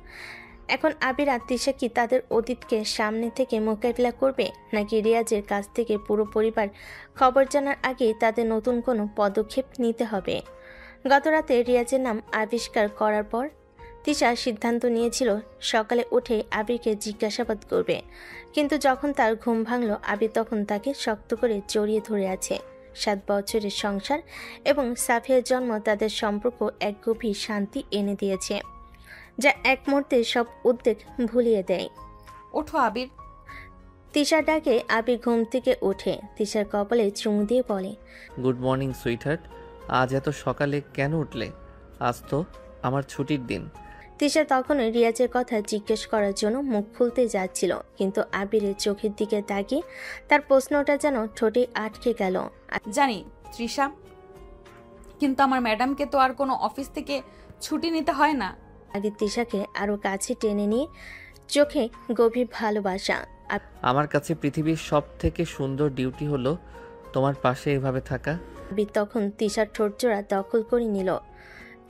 এখন আবির আর তিশা কি তাদের অতীতকে সামনে থেকে মোকাবিলা করবে, নাকি রিয়াজের কাছ থেকে পুরো পরিবার খবর জানার আগে তাদের নতুন কোনো পদক্ষেপ নিতে হবে? গতরাতে রিয়াজের নাম আবিষ্কার করার পর তিশা সিদ্ধান্ত নিয়েছিল সকালে উঠে আবিরকে জিজ্ঞাসাবাদ করবে, কিন্তু যখন তার ঘুম ভাঙল, আবির তখন তাকে শক্ত করে জড়িয়ে ধরে আছে। 7 বছরের সংসার এবং সাফিয়ার জন্ম তাদের সম্পর্ক এক গভীর শান্তি এনে দিয়েছে, যা এক মুহূর্তে সব উদ্বেগ ভুলিয়ে দেয়। ওঠো আবির। তিশার ডাকে আবির ঘুম থেকে ওঠে। তিশার কপালে চুমু দিয়ে বলে, গুড মর্নিং সুইটহার্ট, আজ এত সকালে কেন উঠলে? আজ তো আমার ছুটির দিন। তিশা তখন রিয়াজের কথা জিজ্ঞেস করার জন্য মুখ খুলতে যাচ্ছিল, কিন্তু আবিরের চোখের দিকে তাকিয়ে তার প্রশ্নটা যেন ঠোঁটে আটকে গেল। জানি তৃষা, কিন্তু আমার ম্যাডামকে তো আর কোনো অফিস থেকে ছুটি নিতে হয় না। আবির তিশাকে আরো কাছে টেনে নিয়ে চোখে গভীর ভালোবাসা। আমার কাছে পৃথিবীর সব থেকে সুন্দর ডিউটি হলো তোমার পাশে এভাবে থাকা। আবির তখন তিশার ঠোঁটজোড়া দখল করে নিল।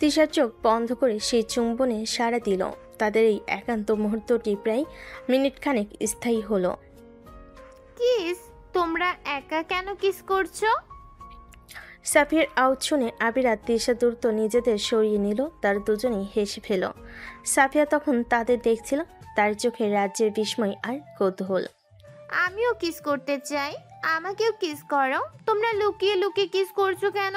তিশার চোখ বন্ধ করে সেই চুম্বনে সাড়া দিল। তাদের এই একান্ত মুহূর্তটি প্রায় মিনিটখানেক স্থায়ী হলো। কিস? তোমরা একা কেন কিস করছো? সাফিয়ার আওয়াজ শুনে আবির আর তিশা দ্রুত নিজেদের সরিয়ে নিল। তার দুজনেই হেসে ফেল। সাফিয়া তখন তাদের দেখছিল, তার চোখে রাজ্যের বিস্ময় আর কৌতূহল। আমিও কিস করতে চাই, আমাকেও কিস করো। তোমরা লুকিয়ে লুকিয়ে কিস করছো কেন?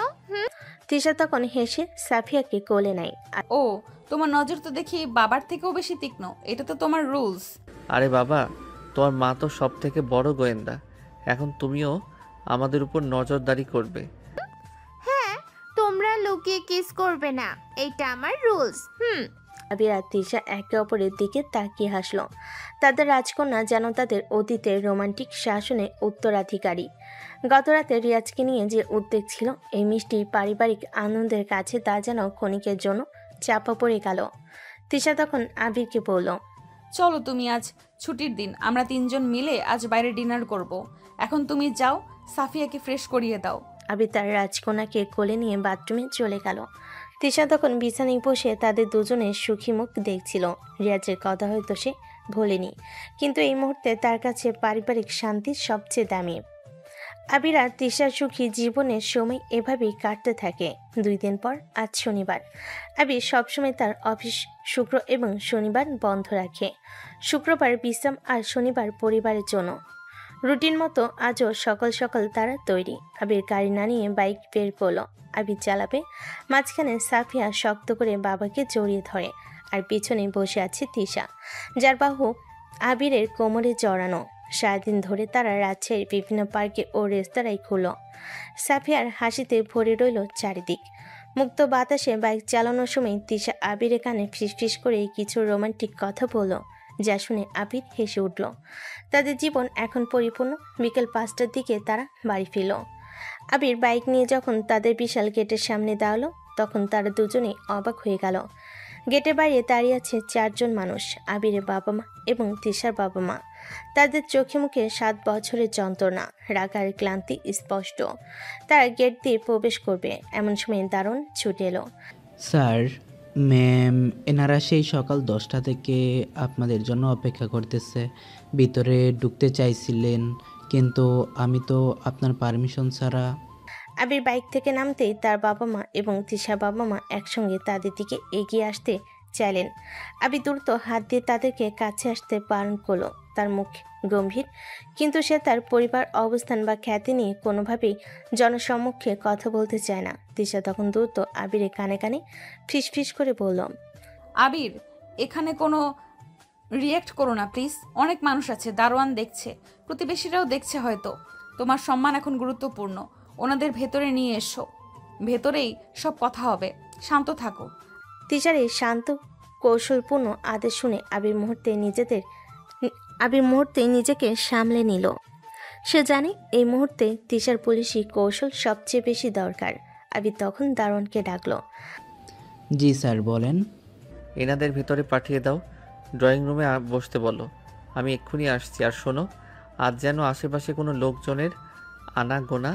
তিশা তখন হেসে সাফিয়াকে কোলে নেয়। ও, তোমার নজর তো দেখি বাবার থেকেও বেশি তীক্ষ্ণ। এটা তো তোমার রুলস। আরে বাবা, তোমার মা তো সব থেকে বড় গোয়েন্দা, এখন তুমিও আমাদের উপর নজরদারি করবে। হ্যাঁ, তোমরা লুকিয়ে কিস করবে না, এটা আমার রুলস। আবির আর তিশা একে অপরের দিকে তাকিয়ে হাসলো। তাদের রাজকন্যা যেন তাদের অতীতের রোমান্টিক শাসনে উত্তরাধিকারী। গতরাতে রিয়াজকে নিয়ে যে উদ্বেগ ছিল, এই মিষ্টি পারিবারিক আনন্দের কাছে তা যেন ক্ষণিকের জন্য চাপা পড়ে গেল। তিশা তখন আবিরকে বলল, চলো, তুমি আজ ছুটির দিন, আমরা 3 জন মিলে আজ বাইরে ডিনার করব। এখন তুমি যাও, সাফিয়াকে ফ্রেশ করিয়ে দাও। আবির তার রাজকন্যাকে কোলে নিয়ে বাথরুমে চলে গেল। তিশা তখন বিছানায় বসে তাদের দুজনের সুখী মুখ দেখছিল। রিয়াজের কথা হয়তো সে ভোলেনি, কিন্তু এই মুহূর্তে তার কাছে পারিবারিক শান্তি সবচেয়ে দামি। আবির আর তিশার সুখী জীবনের সময় এভাবেই কাটতে থাকে। 2 দিন পর আজ শনিবার। আবির সবসময় তার অফিস শুক্র এবং শনিবার বন্ধ রাখে। শুক্রবার বিশ্রাম আর শনিবার পরিবারের জন্য। রুটিন মতো আজও সকাল সকাল তারা তৈরি। আবির গাড়ি না নিয়ে বাইক বের করলো। আবির চালাবে, মাঝখানে সাফিয়া শক্ত করে বাবাকে জড়িয়ে ধরে, আর পিছনে বসে আছে তিশা, যার বাহু আবিরের কোমরে জড়ানো। সারাদিন ধরে তারা রাজশাহীর বিভিন্ন পার্কে ও রেস্তোরাঁয় ঘুরল। সাফিয়ার হাসিতে ভরে রইল চারিদিক। মুক্ত বাতাসে বাইক চালানোর সময় তিশা আবিরের কানে ফিসফিস করে কিছু রোমান্টিক কথা বলল, যা শুনে আবির হেসে উঠল। তাদের জীবন এখন পরিপূর্ণ। বিকেল 5টার দিকে তারা বাড়ি ফিরল। আবির বাইক নিয়ে যখন তাদের বিশাল গেটের সামনে দাঁড়ালো, তখন তারা দুজনেই অবাক হয়ে গেল। গেটের বাইরে দাঁড়িয়ে আছে 4 জন মানুষ, আবিরের বাবা মা এবং তিশার বাবা মা। তাদের চোখে মুখে 7 বছরের যন্ত্রণা, রাগ আর ক্লান্তি স্পষ্ট। তারা গেট দিয়ে প্রবেশ করবে এমন সময় দারুণ ছুটে এলো। স্যার, ম্যাম, এনারা সেই সকাল 10টা থেকে আপনাদের জন্য অপেক্ষা করতেছে। ভিতরে ঢুকতে চাইছিলেন, কিন্তু আমি তো আপনার পারমিশন ছাড়া। আবির বাইক থেকে নামতেই তার বাবা মা এবং তিশার বাবা মা একসঙ্গে তাদের দিকে এগিয়ে আসতে চাইলেন। আবির দ্রুত হাত দিয়ে তাদেরকে কাছে আসতে বারণ করলো। তার মুখ গম্ভীর, কিন্তু সে তার পরিবার, অবস্থান বা খ্যাতি নিয়ে কোনোভাবেই জনসম্মুখে কথা বলতে চায় না। তিশা তখন দ্রুত আবিরের কানে কানে ফিসফিস করে বলল, আবির, এখানে কোনো রিয়্যাক্ট করো না প্লিজ। অনেক মানুষ আছে, দারোয়ান দেখছে, প্রতিবেশীরাও দেখছে হয়তো। তোমার সম্মান এখন গুরুত্বপূর্ণ। ওনাদের ভেতরে নিয়ে এসো, ভেতরেই সব কথা হবে। শান্ত থাকো। তিশার এই শান্ত কৌশলপূর্ণ আদেশ শুনে আবির মুহূর্তে নিজেকে সামলে নিল। সে জানে এই মুহূর্তে তিশার পুলিশি কৌশল সবচেয়ে বেশি দরকার। আবির তখন দারোয়ানকে ডাকলো। জি স্যার, বলেন। এনাদের ভেতরে পাঠিয়ে দাও, ড্রয়িং রুমে বসতে বলো। আমি এক্ষুনি আসছি। আর শোনো, আজ যেন আশেপাশে কোনো লোকজনের আনাগোনা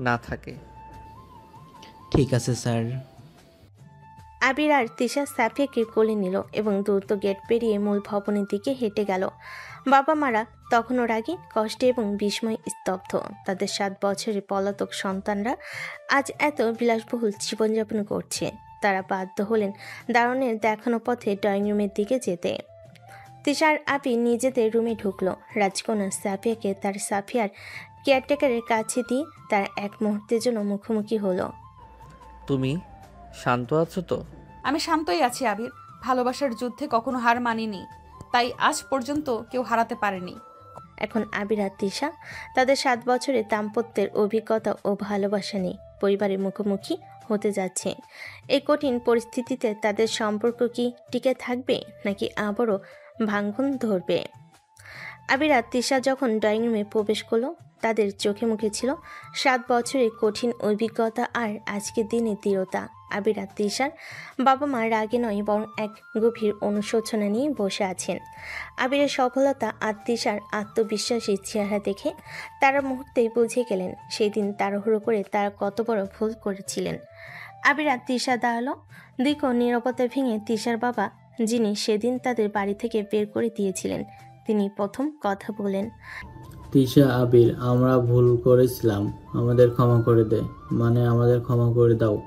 না থাকে। ঠিক আছে স্যার। আবির আর তিশা সাফিয়াকে কোলে নিল এবং দ্রুত গেট পেরিয়ে মূল ভবনের দিকে হেঁটে গেল। বাবা মারা তখনও রাগে, কষ্টে এবং বিস্ময় স্তব্ধ। তাদের 7 বছরের পলাতক সন্তানরা আজ এত বিলাসবহুল জীবনযাপন করছে। তারা বাধ্য হলেন দারুণের দেখানো পথে ড্রয়িং রুমের দিকে যেতে। তিশা আর আবির নিজেদের রুমে ঢুকলো। রাজকন্যা সাফিয়াকে তার সাফিয়ার কেয়ারটেকারের কাছে দিয়ে তার এক মুহূর্তের জন্য মুখোমুখি হলো। তুমি শান্ত আছো তো? আমি শান্তই আছি আবির। ভালোবাসার যুদ্ধে কখনো হার মানিনি, তাই আজ পর্যন্ত কেউ হারাতে পারেনি। এখন আবির আর তিশা তাদের 7 বছরের দাম্পত্যের অভিজ্ঞতা ও ভালোবাসা নিয়ে পরিবারের মুখোমুখি হতে যাচ্ছে। এই কঠিন পরিস্থিতিতে তাদের সম্পর্ক কি টিকে থাকবে, নাকি আবারও ভাঙন ধরবে? আবির আর তিশা যখন ড্রয়িং রুমে প্রবেশ করলো, তাদের চোখে মুখে ছিল 7 বছরের কঠিন অভিজ্ঞতা আর আজকের দিনের দৃঢ়তা। আবির আর তিশার বাবা মা রাগে নয়, বরং এক গভীর অনুশোচনা নিয়ে বসে আছেন। আবিরের সফলতা আর তিশার আত্মবিশ্বাসী চেহারা দেখে তারা মুহূর্তেই বুঝে গেলেন সেই দিন তাড়াহুড়ো করে তারা কত বড় ভুল করেছিলেন। আবির আর তিশা দাঁড়ালো। দীর্ঘ নীরবতা ভেঙে তিশার বাবা, যিনি সেদিন তাদের বাড়ি থেকে বের করে দিয়েছিলেন, তিনি প্রথম কথা বলেন। তিশা, আবির, আমরা ভুল করেছিলাম, আমাদের ক্ষমা করে দে। আমাদের ক্ষমা করে দাও।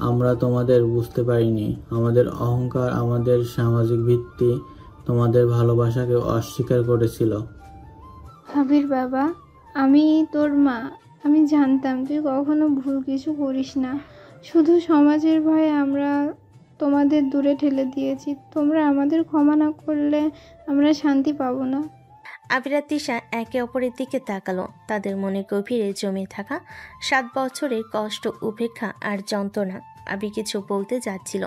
আমরা তোমাদের বুঝতে পারিনি। আমাদের অহংকার, আমাদের সামাজিক ভিত্তি তোমাদের ভালোবাসাকে অস্বীকার করেছিল। আবির বাবা, আমি তোর মা। আমি জানতাম তুই কখনো ভুল কিছু করিস না। শুধু সমাজের ভয়ে আমরা তোমাদের দূরে ঠেলে দিয়েছি। তোমরা আমাদের ক্ষমা না করলে আমরা শান্তি পাবো না। আবির আর তিশা একে অপরের দিকে তাকালো। তাদের মনে গভীরে জমে থাকা 7 বছরের কষ্ট, উপেক্ষা আর যন্ত্রণা আবির কিছু বলতে যাচ্ছিল,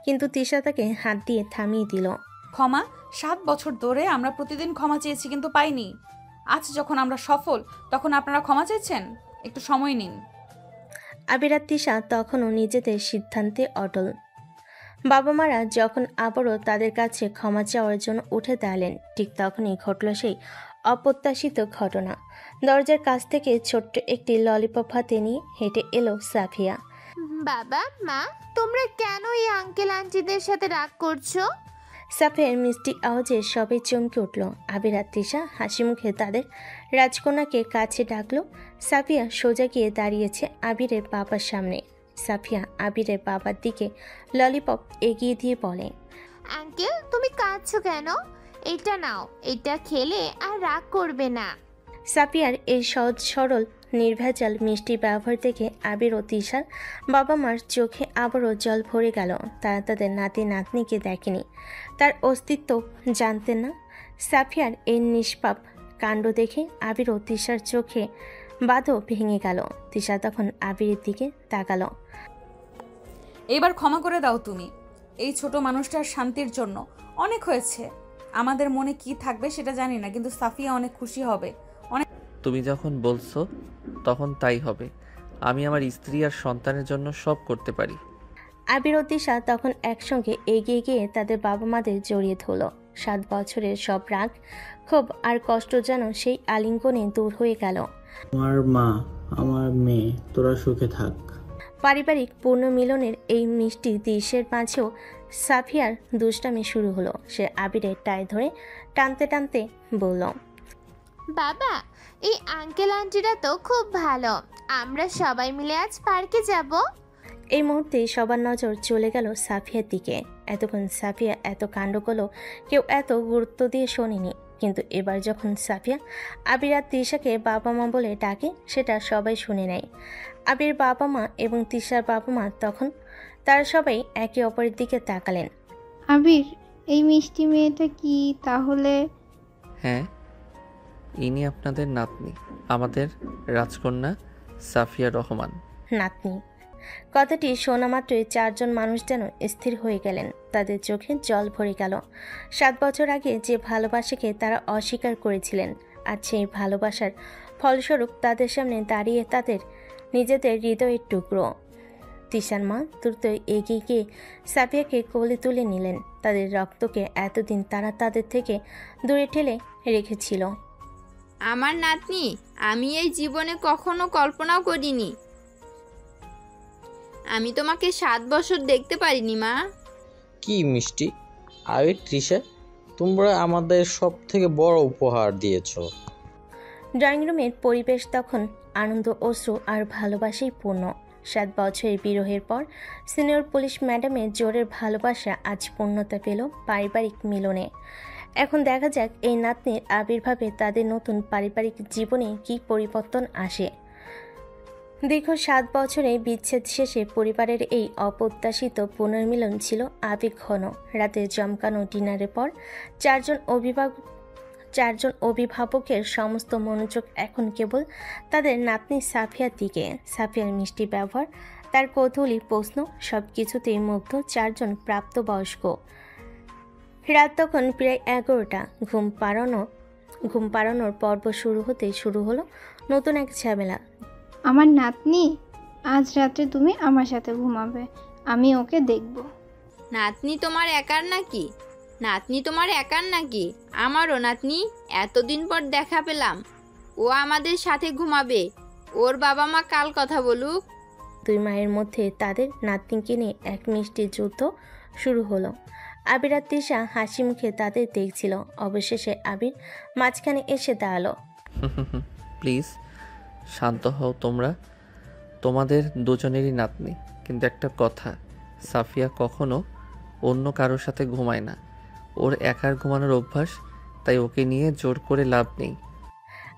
কিন্তু তিশা তাকে হাত দিয়ে থামিয়ে দিল। ক্ষমা? 7 বছর ধরে আমরা প্রতিদিন ক্ষমা চেয়েছি কিন্তু পাইনি। আজ যখন আমরা সফল তখন আপনারা ক্ষমা চেয়েছেন? একটু সময় নিন। আবির আর তিশা তখনও নিজেদের সিদ্ধান্তে অটল। বাবা মারা যখন আবারও তাদের কাছে ক্ষমা চাওয়ার জন্য উঠে দাঁড়ালেন, ঠিক তখনই ঘটল সেই অপ্রত্যাশিত ঘটনা। দরজার কাছ থেকে ছোট্ট একটি ললিপপ হাতে নিয়ে হেঁটে এলো সাফিয়া। বাবা মা, তোমরা কেন এই আঙ্কেল আন্টিদের সাথে রাগ করছো? সাফিয়ার মিষ্টি আওয়াজে সবাই চমকে উঠল। আবির আর তিশা হাসি মুখে তাদের রাজকন্যাকে কাছে ডাকলো। সাফিয়া সোজা গিয়ে দাঁড়িয়েছে আবিরের বাবার সামনে। সাফিয়া আবিরের বাবার দিকে ললিপপ এগিয়ে দিয়ে বলে, আঙ্কেল তুমি কাঁদছো কেন? এটা নাও, এটা খেলে আর রাগ করবে না। সাফিয়ার এই সহজ সরল নির্ভেজাল মিষ্টি ব্যবহার দেখে আবির ও তিশার বাবা মার চোখে আবারও জল ভরে গেল। তারা তাদের নাতি নাতনিকে দেখেনি, তার অস্তিত্ব জানতেন না। সাফিয়ার এই নিষ্পাপ কাণ্ড দেখে আবির ও তিশার চোখে বাঁধও ভেঙে গেল। তিশা তখন আবিরের দিকে তাকালো। এবার ক্ষমা করে দাও তুমি। এই ছোট মানুষটার শান্তির জন্য অনেক হয়েছে। আমাদের মনে কি থাকবে সেটা জানি না, কিন্তু সাফিয়া অনেক খুশি হবে। তুমি যখন বলছো তখন তাই হবে। আমি আমার স্ত্রী আর সন্তানের জন্য সব করতে পারি। আবির ও তিশা তখন একসঙ্গে এগিয়ে গিয়ে তাদের বাবা মাদের জড়িয়ে ধরল। 7 বছরের সব রাগ, ক্ষোভ আর কষ্ট যেন সেই আলিঙ্গনে দূর হয়ে গেল। আমার মা, আমার মেয়ে, তোরা সুখে থাক। পারিবারিক পুনর্মিলনের এই মিষ্টি দৃশ্যের মাঝেও সাফিয়ার দুষ্টামি শুরু হলো। সে আবিরের টাই ধরে টানতে টানতে বলল, বাবা, এই আঙ্কেল আন্টিরা তো খুব ভালো। আমরা সবাই মিলে আজ পার্কে যাব। এই মুহূর্তে সবার নজর চলে গেল সাফিয়ার দিকে। এতক্ষণ সাফিয়া এত কাণ্ড করলো কেউ এত গুরুত্ব দিয়ে শোনেনি, কিন্তু এবার যখন সাফিয়া আবির আর তিশাকে বাবা মা বলে ডাকে, সেটা সবাই শুনে নেয়। আবির বাবা মা এবং তিশার বাবা মা তখন তারা সবাই একে অপরের দিকে তাকালেন। আবির, এই মিষ্টি মেয়েটা কি তাহলে? হ্যাঁ, ইনি আপনাদের নাতনি, আমাদের রাজকন্যা সাফিয়া রহমান। নাতনি কথাটি শোনা মাত্রই 4 জন মানুষ যেন স্থির হয়ে গেলেন। তাদের চোখে জল ভরে গেল। 7 বছর আগে যে ভালোবাসাকে তারা অস্বীকার করেছিলেন, আর সেই ভালোবাসার ফলস্বরূপ তাদের সামনে দাঁড়িয়ে তাদের নিজেদের হৃদয়ের টুকরো। তিশার মা দ্রুত এগিয়ে গিয়ে সাফিয়াকে কোলে তুলে নিলেন। তাদের রক্তকে এতদিন তারা তাদের থেকে দূরে ঠেলে রেখেছিল। আমার নাতনি, আমি এই জীবনে কখনো কল্পনাও করিনি আমি তোমাকে 7 বছর দেখতে পারিনি মা। কি মিষ্টি! আবির, তৃষা, তোমরা আমাদের সব থেকে বড় উপহার দিয়েছো। ড্রয়িং রুমের পরিবেশ তখন আনন্দ, অশ্রু আর ভালোবাসাই পূর্ণ। 7 বছরের বিরহের পর সিনিয়র পুলিশ ম্যাডামের জোরের ভালোবাসা আজ পূর্ণতা পেল পারিবারিক মিলনে। এখন দেখা যাক এই নাতনির আবির্ভাবে তাদের নতুন পারিবারিক জীবনে কী পরিবর্তন আসে। দীর্ঘ 7 বছরে বিচ্ছেদ শেষে পরিবারের এই অপ্রত্যাশিত পুনর্মিলন ছিল আবেগঘন। রাতে জমকানো ডিনারের পর 4 জন অভিভাবকের সমস্ত মনোযোগ এখন কেবল তাদের নাতনি সাফিয়ার দিকে। সাফিয়ার মিষ্টি ব্যবহার, তার কৌতূহলী প্রশ্ন, সব কিছুতেই মুগ্ধ 4 জন প্রাপ্তবয়স্ক। রাত তখন প্রায় 11টা। ঘুম পাড়ানোর পর্ব শুরু হলো নতুন এক ঝামেলা। আমার নাতনি, আজ রাতে তুমি আমার সাথে ঘুমাবে, আমি ওকে দেখব। নাতনি তোমার একার নাকি? আমারও নাতনি, এতদিন পর দেখা পেলাম। ও আমাদের সাথে ঘুমাবে। ওর বাবা মা কাল কথা বলুক। 2 মায়ের মধ্যে তাদের নাতনিকে নিয়ে এক মিষ্টি যুদ্ধ শুরু হলো। আবির আর তিশা হাসি মুখে তাদের দেখছিল। অবশেষে আবির মাঝখানে এসে দাঁড়ালো। প্লিজ শান্ত হও তোমরা, তোমাদের দুজনেরই নাতনি। কিন্তু একটা কথা, সাফিয়া কখনো অন্য কারোর সাথে ঘুমায় না। ওর একার ঘুমানোর অভ্যাস, তাই ওকে নিয়ে জোর করে লাভ নেই।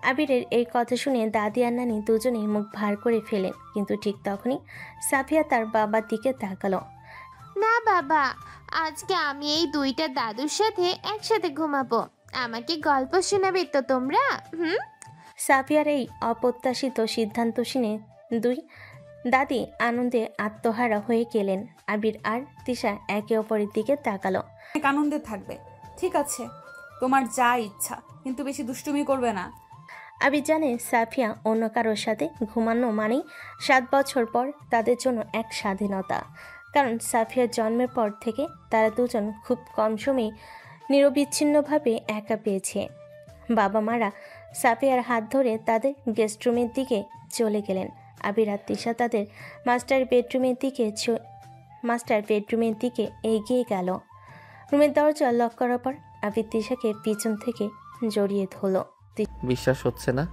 আবিরের এই কথা শুনে দাদি আর নানি দুজনেই মুখ ভার করে ফেলেন। কিন্তু ঠিক তখনই সাফিয়া তার বাবার দিকে তাকালো। না বাবা, আজকে আমি এই 2টা দাদুর সাথে একসাথে ঘুমাবো। আমাকে গল্প শোনাবে তো তোমরা? সাফিয়ার এই অপ্রত্যাশিত সিদ্ধান্ত শুনে 2 দাদি আনন্দে আত্মহারা হয়ে গেলেন। আবির আর তিশা একে অপরের দিকে তাকালো। অনেক আনন্দে থাকবে। ঠিক আছে, তোমার যা ইচ্ছা, কিন্তু বেশি দুষ্টুমি করবে না। আবির জানে সাফিয়া অন্য কারোর সাথে ঘুমানো মানেই 7 বছর পর তাদের জন্য এক স্বাধীনতা। কারণ সাফিয়ার জন্মের পর থেকে তারা দুজন খুব কম সময়ে নিরবিচ্ছিন্নভাবে একা পেয়েছে। বাবা মারা সাফিয়ার হাত ধরে তাদের গেস্ট রুমের দিকে চলে গেলেন। আবির আর তিশা তাদের মাস্টার বেডরুমের দিকে এগিয়ে গেল। রুমের দরজা লক করার পর আবির তিশাকে পিছন থেকে জড়িয়ে ধরল। বিশ্বাস হচ্ছে না,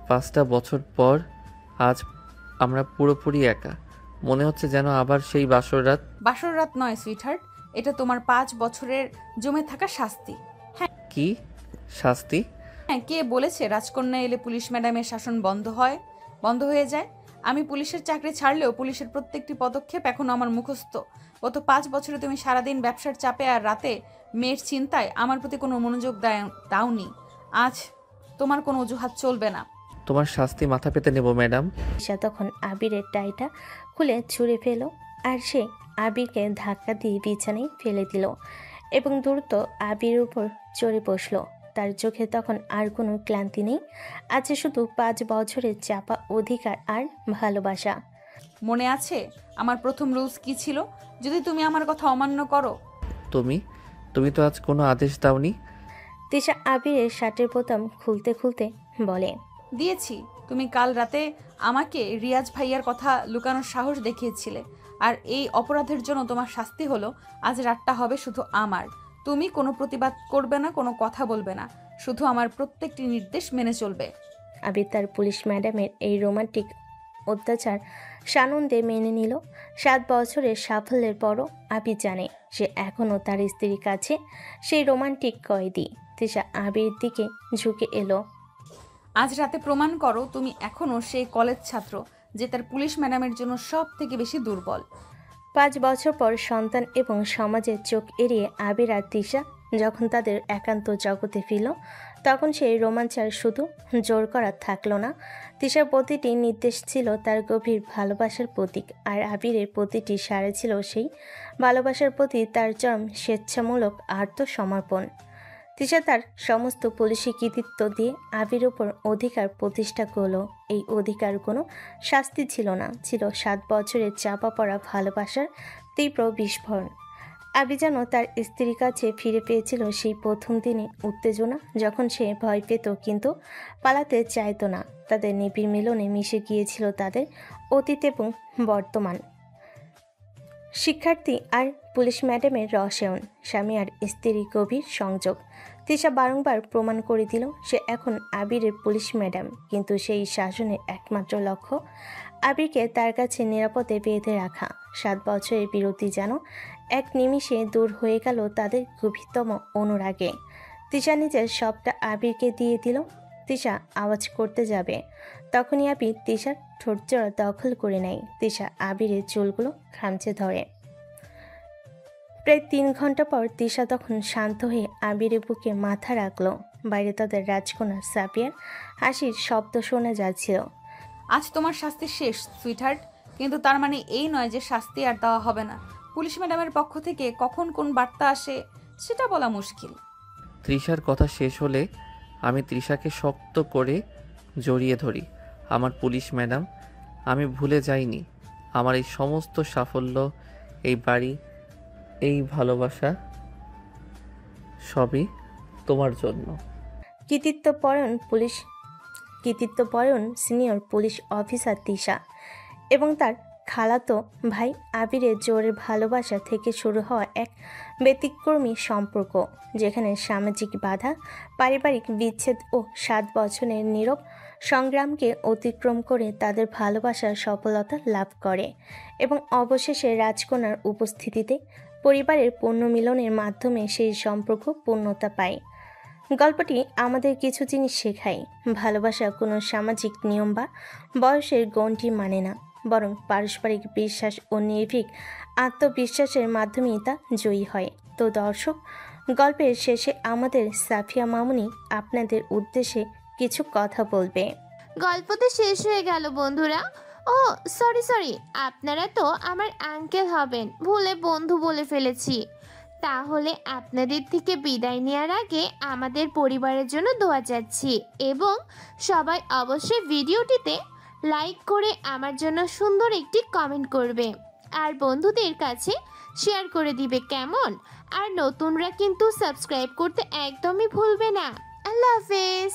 5টা বছর পর আজ আমরা পুরোপুরি একা। মনে হচ্ছে যেন আবার সেই বাসর রাত। বাসর রাত নয় সুইটহার্ট, এটা তোমার 5 বছরের জমে থাকা শাস্তি। কি শাস্তি? হ্যাঁ, কে বলেছে রাজকন্যা এলে পুলিশ ম্যাডামের শাসন বন্ধ হয়ে যায়? আমি পুলিশের চাকরি ছাড়লেও পুলিশের প্রত্যেকটি পদক্ষেপ এখন আমার মুখস্থ। গত 5 বছরে তুমি সারাদিন ব্যবসার চাপে আর রাতে মেয়ের চিন্তায় আমার প্রতি কোনো মনোযোগ দাওনি। আজ তোমার কোনো অজুহাত চলবে না। তোমার শাস্তি মাথা পেতে নেব ম্যাডাম। তিশা তখন আবিরের টাইটা খুলে ছুঁড়ে ফেল আর সে আবিরকে ধাক্কা দিয়ে বিছানায় ফেলে দিল এবং দ্রুত আবিরের উপর চড়ে বসলো। তার চোখে তখন আর কোনো ক্লান্তি নেই, আছে শুধু 5 বছরের চাপা অধিকার আর ভালোবাসা। মনে আছে আমার প্রথম রুলস কি ছিল? যদি তুমি আমার কথা অমান্য করো। তুমি তো আজ কোনো আদেশ দাওনি। তিশা আবিরের শার্টের বোতাম খুলতে খুলতে বলে, দিয়েছি। তুমি কাল রাতে আমাকে রিয়াজ ভাইয়ার কথা লুকানোর সাহস দেখিয়েছিলে, আর এই অপরাধের জন্য তোমার শাস্তি হলো আজ রাতটা হবে শুধু আমার। তুমি কোনো প্রতিবাদ করবে না, কোনো কথা বলবে না, শুধু আমার প্রত্যেকটি নির্দেশ মেনে চলবে। আবির তার পুলিশ ম্যাডামের এই রোমান্টিক অত্যাচার সানন্দে মেনে নিল। 7 বছরের সাফল্যের পরও আবির জানে সে এখনও তার স্ত্রীর কাছে সেই রোমান্টিক কয়েদি। তিশা আবির দিকে ঝুঁকে এলো। আজ রাতে প্রমাণ করো তুমি এখনও সেই কলেজ ছাত্র যে তার পুলিশ ম্যাডামের জন্য সব থেকে বেশি দুর্বল। 5 বছর পর সন্তান এবং সমাজের চোখ এড়িয়ে আবির আর তিশা যখন তাদের একান্ত জগতে ফিরল, তখন সেই রোমাঞ্চার শুধু জোর করা থাকলো না। তিশার প্রতিটি নির্দেশ ছিল তার গভীর ভালোবাসার প্রতীক, আর আবিরের প্রতিটি সাড়ে ছিল সেই ভালোবাসার প্রতি তার চরম স্বেচ্ছামূলক আত্মসমর্পণ। তিশা তার সমস্ত পুলিশি কৃতিত্ব দিয়ে আবির ওপর অধিকার প্রতিষ্ঠা করল। এই অধিকার কোনো শাস্তি ছিল না, ছিল 7 বছরের চাপা পড়া ভালোবাসার তীব্র বিস্ফোরণ। আবি যেন তার স্ত্রীর কাছে ফিরে পেয়েছিল সেই প্রথম দিনে উত্তেজনা, যখন সে ভয় পেত কিন্তু পালাতে চাইতো না। তাদের নিবিড় মিলনে মিশে গিয়েছিল তাদের অতীত এবং বর্তমান। শিক্ষার্থী আর পুলিশ ম্যাডামের রসায়ন, স্বামী আর স্ত্রীর গভীর সংযোগ। তিশা বারংবার প্রমাণ করে দিল সে এখন আবিরের পুলিশ ম্যাডাম, কিন্তু সেই শাসনের একমাত্র লক্ষ্য আবিরকে তার কাছে নিরাপদে বেঁধে রাখা। 7 বছরের বিরতি যেন এক নিমিষে দূর হয়ে গেল তাদের গভীরতম অনুরাগে। তিশা নিজের সবটা আবিরকে দিয়ে দিল। তিশা আওয়াজ করতে যাবে, তখনই আবির তিশার ঠোঁটজোড়া দখল করে নেয়। তিশা আবিরের চুলগুলো খামচে ধরে। প্রায় 3 ঘন্টা পর তিশা তখন শান্ত হয়ে আবিরের বুকে মাথা রাখল। বাইরে তাদের রাজকন্যা সাফিয়ার হাসির শব্দ শোনা যাচ্ছিল। আজ তোমার শাস্তি শেষ সুইটহার্ট, কিন্তু তার মানে এই নয় যে শাস্তি আর দেওয়া হবে না। পুলিশ ম্যাডামের পক্ষ থেকে কখন কোন বার্তা আসে সেটা বলা মুশকিল। তৃষার কথা শেষ হলে আমি তৃষাকে শক্ত করে জড়িয়ে ধরি। আমার পুলিশ ম্যাডাম, আমি ভুলে যাইনি। আমার এই সমস্ত সাফল্য, এই বাড়ি, এই ভালোবাসা সবই তোমার জন্য। কৃতিত্বপরায়ণ সিনিয়র পুলিশ অফিসার তিশা এবং তার খালাতো ভাই আবিরের জোরের ভালোবাসা থেকে শুরু হওয়া এক ব্যতিক্রমী সম্পর্ক, যেখানে সামাজিক বাধা, পারিবারিক বিচ্ছেদ ও 7 বছরের নীরব সংগ্রামকে অতিক্রম করে তাদের ভালোবাসার সফলতা লাভ করে এবং অবশেষে রাজকন্যার উপস্থিতিতে পরিবারের পুনর্মিলনের মাধ্যমে সেই সম্পর্ক পূর্ণতা পায়। গল্পটি আমাদের কিছু জিনিস শেখায়। ভালোবাসা কোনো সামাজিক নিয়ম বা বয়সের গণ্ডি মানে না, বরং পারস্পরিক বিশ্বাস ও নির্ভীক আত্মবিশ্বাসের মাধ্যমেই তা জয়ী হয়। তো দর্শক, গল্পের শেষে আমাদের সাফিয়া মামুনি আপনাদের উদ্দেশ্যে কিছু কথা বলবে। গল্প তো শেষ হয়ে গেল বন্ধুরা। ও সরি সরি, আপনারা তো আমার আঙ্কেল হবেন, ভুলে বন্ধু বলে ফেলেছি। তাহলে আপনাদের থেকে বিদায় নেওয়ার আগে আমাদের পরিবারের জন্য দোয়া চাচ্ছি, এবং সবাই অবশ্যই ভিডিওটিতে লাইক করে আমার জন্য সুন্দর একটি কমেন্ট করবে, আর বন্ধুদের কাছে শেয়ার করে দিবে, কেমন? আর নতুনরা কিন্তু সাবস্ক্রাইব করতে একদমই ভুলবে না। আল্লাহ হাফেজ।